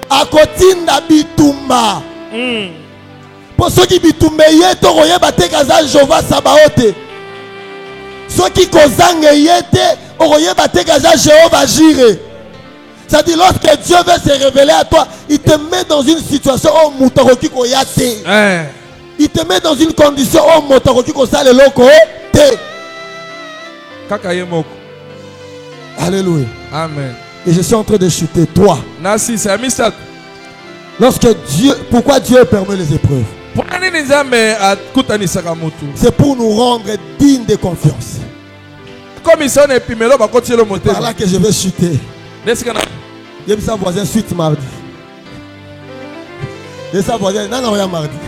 Akotinda bitumba. Pour ceux qui bitumba ye to roye bate kaza Jéhovah Sabaoth. Ceux qui kozanga yete, okoyeba te kaza Jéhovah Jireh. C'est-à-dire, lorsque Dieu veut se révéler à toi, il te met dans une situation où moutoroki koyate. Il te met dans une condition où moutoroki kosale loko te. Kaka yemoko. Alléluia. Amen. Et je suis en train de chuter. Toi. Nasi, c'est amistat. Lorsque Dieu, pourquoi Dieu permet les épreuves? C'est pour nous rendre dignes de confiance. Par là que je vais chuter. Il y a sa voisin suite mardi. Il y a sa voisin, non, non, mardi.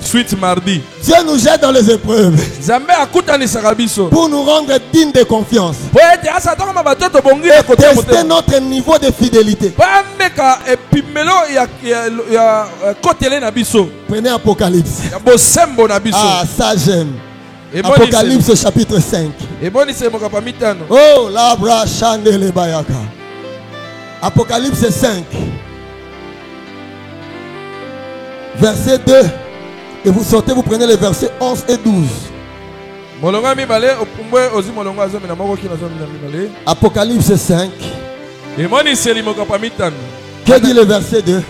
Suite mardi. Dieu nous jette dans les épreuves pour nous rendre dignes de confiance et tester notre niveau de fidélité. Prenez Apocalypse. Ah, ça j'aime. Apocalypse chapitre 5. Oh, la brachane le bayaka. Apocalypse 5. Verset 2. Et vous sortez, vous prenez les versets 11 et 12. Apocalypse 5. Que dit le verset 2?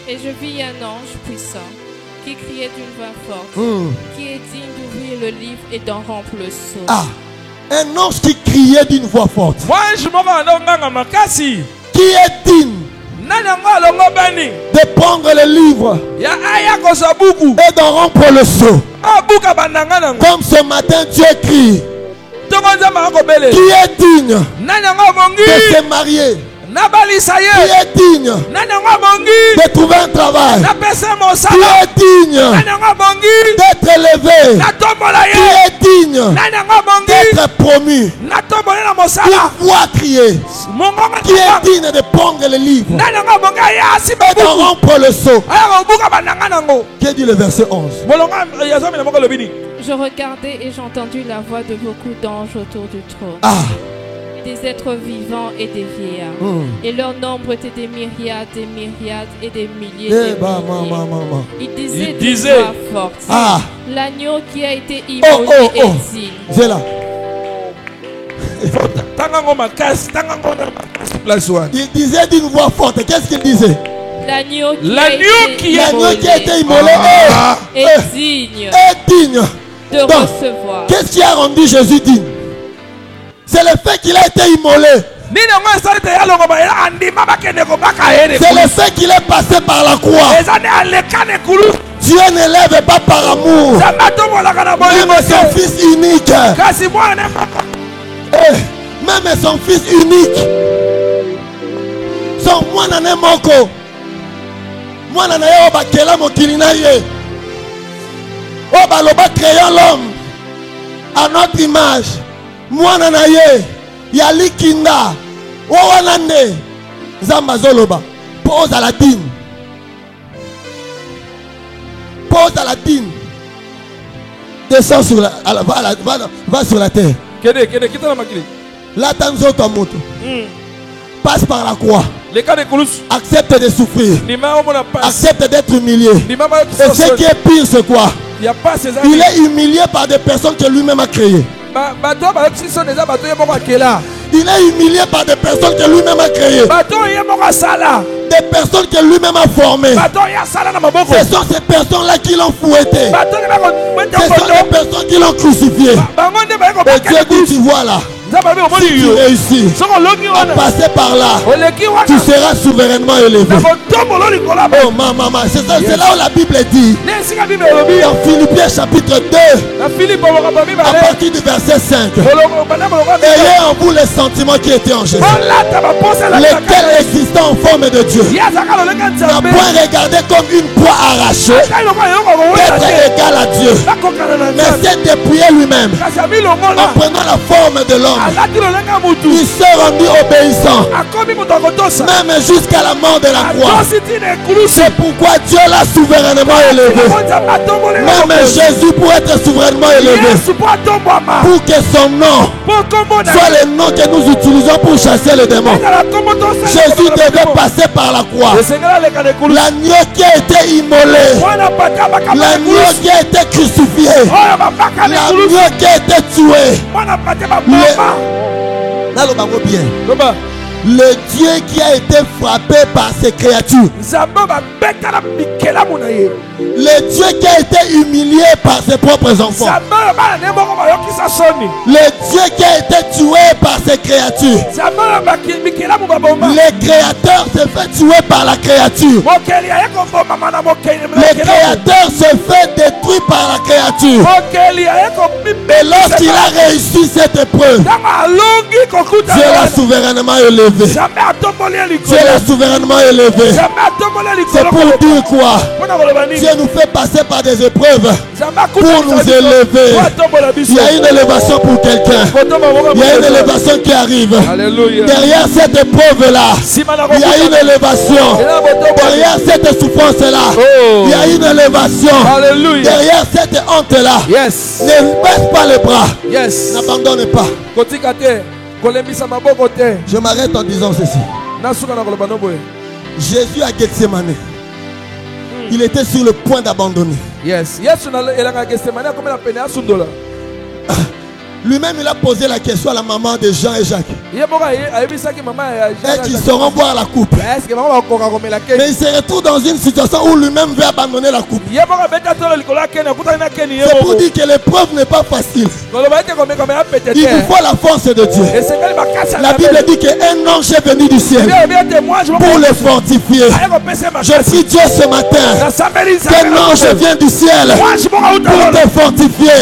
Et je vis un ange puissant qui criait d'une voix forte, qui est digne d'ouvrir le livre et d'en rompre le sceau. Ah, un ange qui criait d'une voix forte. Qui est digne de prendre le livre et d'en rompre le sceau. Comme ce matin Dieu crie. Qui est digne de se marier? Qui est digne de trouver un travail? Qui est digne d'être élevé? Qui est digne d'être promu? Une voix crier. Qui est digne de prendre le livre et de rompre le sceau? Que dit le verset 11? Je regardais et j'entendis la voix de beaucoup d'anges autour du trône. Des êtres vivants et des vieillards. Et leur nombre était des myriades et des milliers de milliers. Ils disaient d'une voix forte, l'agneau qui a été immolé est digne. C'est là. Il disait d'une voix forte. Qu'est-ce qu'il disait? L'agneau qui a été immolé est digne de recevoir. Qu'est-ce qui a rendu Jésus digne? C'est le fait qu'il a été immolé. C'est le fait qu'il est passé par la croix. Dieu ne lève pas par amour. Même son fils unique. Même son fils unique. Son mwana ne moko. Mwana na yo bakela mokili na ye. O baloba créant l'homme à notre image. Mwana na ye yali kinda wana nde Nzamba zoloba pose à la dîme. Pose à la dîme. Descends sur la va sur la terre. Là tanzo ta moto. Passe par la croix. Accepte de souffrir. Accepte d'être humilié. Et ce qui est pire c'est quoi? Il est humilié par des personnes que lui-même a créées. Il est humilié par des personnes que lui-même a créées. Des personnes que lui-même a formées. Ce sont ces personnes-là qui l'ont fouetté. Ce sont les personnes qui l'ont crucifié. Et Dieu dit, tu vois là. Si tu réussis à passer par là, tu seras souverainement élevé. Oh maman, c'est là où la Bible dit dans Philippiens chapitre 2 à partir du verset 5, ayez en vous les sentiments qui étaient en Jésus, lesquels existant en forme de Dieu, n'a point regardé comme une proie arrachée d'être égal à Dieu, mais s'est dépouillé lui-même en prenant la forme de l'homme, Il s'est rendu obéissant. Même jusqu'à la mort de la croix. C'est pourquoi Dieu l'a souverainement élevé. Même Jésus pour être souverainement élevé. Pour que son nom soit le nom que nous utilisons pour chasser les démons. Jésus devait passer par la croix. L'agneau qui a été immolé. L'agneau qui a été crucifié. L'agneau qui a été tué. Le Dieu qui a été frappé par ses créatures. Le Dieu qui a été humilié par ses propres enfants. Le Dieu qui a été tué par ses créatures. Le créateur se fait tuer par la créature. Le créateur se fait détruire par la créature. Et lorsqu'il a réussi cette épreuve, Dieu l'a souverainement élevé. Dieu l'a souverainement élevé. C'est pour dire quoi? Dieu nous fait passer par des épreuves pour nous élever. Il y a une élévation pour quelqu'un. Il y a une élévation qui arrive. Derrière cette épreuve-là, il y a une élévation. Derrière cette souffrance-là, il y a une élévation. Derrière cette honte-là, ne baisse pas les bras. N'abandonne pas. Je m'arrête en disant ceci. Jésus à Gethsemane, il était sur le point d'abandonner. Lui-même, il a posé la question à la maman de Jean et Jacques. Est-ce qu'ils sauront boire la coupe? Mais il se retrouve dans une situation où lui-même veut abandonner la coupe. C'est pour dire que l'épreuve n'est pas facile. Il nous faut la force de Dieu. La Bible dit qu'un ange est venu du ciel pour le fortifier. Je prie Dieu ce matin qu'un ange vient du ciel pour te fortifier.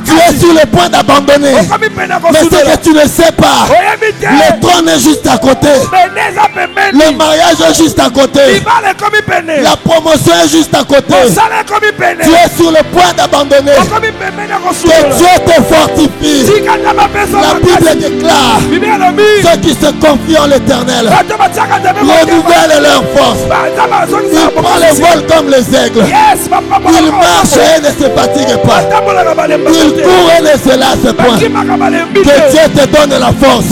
Tu es sur le point d'abandonner. Mais ce que tu ne sais pas, le trône est juste à côté. Le mariage est juste à côté. La promotion est juste à côté. Tu es sur le point d'abandonner. Que Dieu te fortifie. La Bible déclare: ceux qui se confient en l'Éternel renouvellent leur force. Ils prennent le vol comme les aigles. Ils marchent et ne se fatiguent pas. Ils courent et ne se lassent point. Que Dieu te donne la force.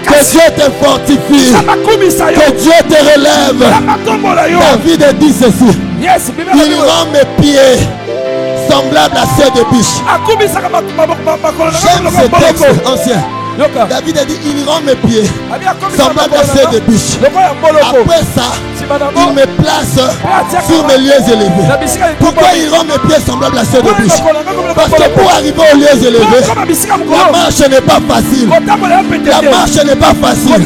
Que Dieu te fortifie. Que Dieu te relève. David dit ceci: il rend mes pieds semblables à ceux de biche. J'aime ce texte ancien. David a dit: il rend mes pieds semblables à ceux de biche. Après ça, il me place sur mes lieux élevés. Pourquoi il rend mes pieds semblables à ceux de biche? Parce que pour arriver aux lieux élevés, la marche n'est pas facile. La marche n'est pas facile.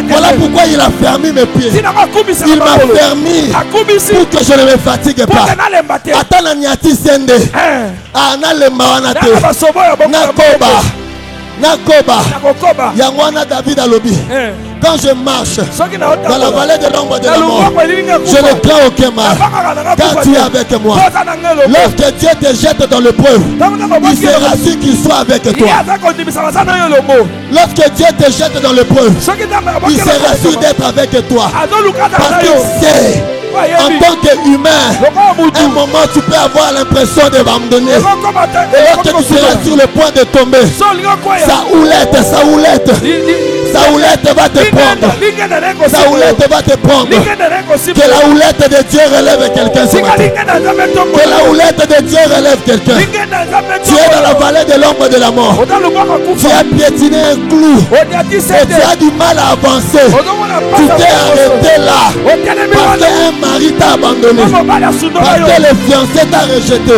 Voilà pourquoi il a fermé mes pieds. Il m'a fermé pour que je ne me fatigue pas. Atana nyati sende. Ana lemba wana te. Nakoba. Yangwana David a lobby. Quand je marche dans la vallée de l'ombre de la mort, je ne crains aucun mal, car tu es avec moi. Lorsque Dieu te jette dans l'épreuve, il sera sûr qu'il soit avec toi. Lorsque Dieu te jette dans l'épreuve, il sera sûr d'être avec toi. Parce qu'il sait, en tant qu'humain, un moment tu peux avoir l'impression d'abandonner. Et lorsque tu seras sur le point de tomber, sa houlette va te prendre. Sa houlette va te prendre. Que la houlette de Dieu relève quelqu'un ce matin. Que la houlette de Dieu relève quelqu'un. Tu es dans la vallée de l'ombre de la mort. Tu as piétiné un clou. Et tu as du mal à avancer. Tu t'es arrêté là. Parce qu'un mari t'a abandonné. Parce que le fiancé t'a rejeté.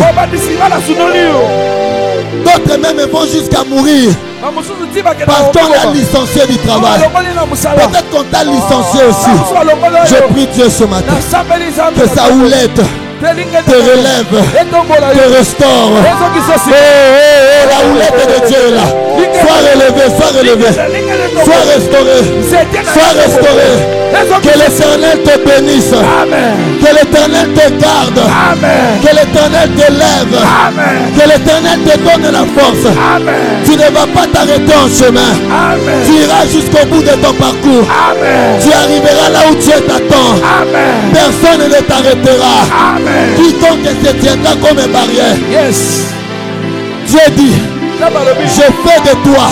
D'autres même vont jusqu'à mourir parce qu'on l'a licencié du travail. Peut-être qu'on t'a licencié aussi. Je prie Dieu ce matin que sa houlette te relève, te restaure. La houlette de Dieu là, sois relevé sois relevé, sois restauré, sois restauré. Que l'Éternel te bénisse. Amen. Que l'Éternel te garde. Amen. Que l'Éternel te lève. Amen. Que l'Éternel te donne la force. Amen. Tu ne vas pas t'arrêter en chemin. Amen. Tu iras jusqu'au bout de ton parcours. Amen. Tu arriveras là où Dieu t'attend. Amen. Personne ne t'arrêtera. Amen. Quiconque se tiendra comme une barrière. Yes. Dieu dit, je fais de toi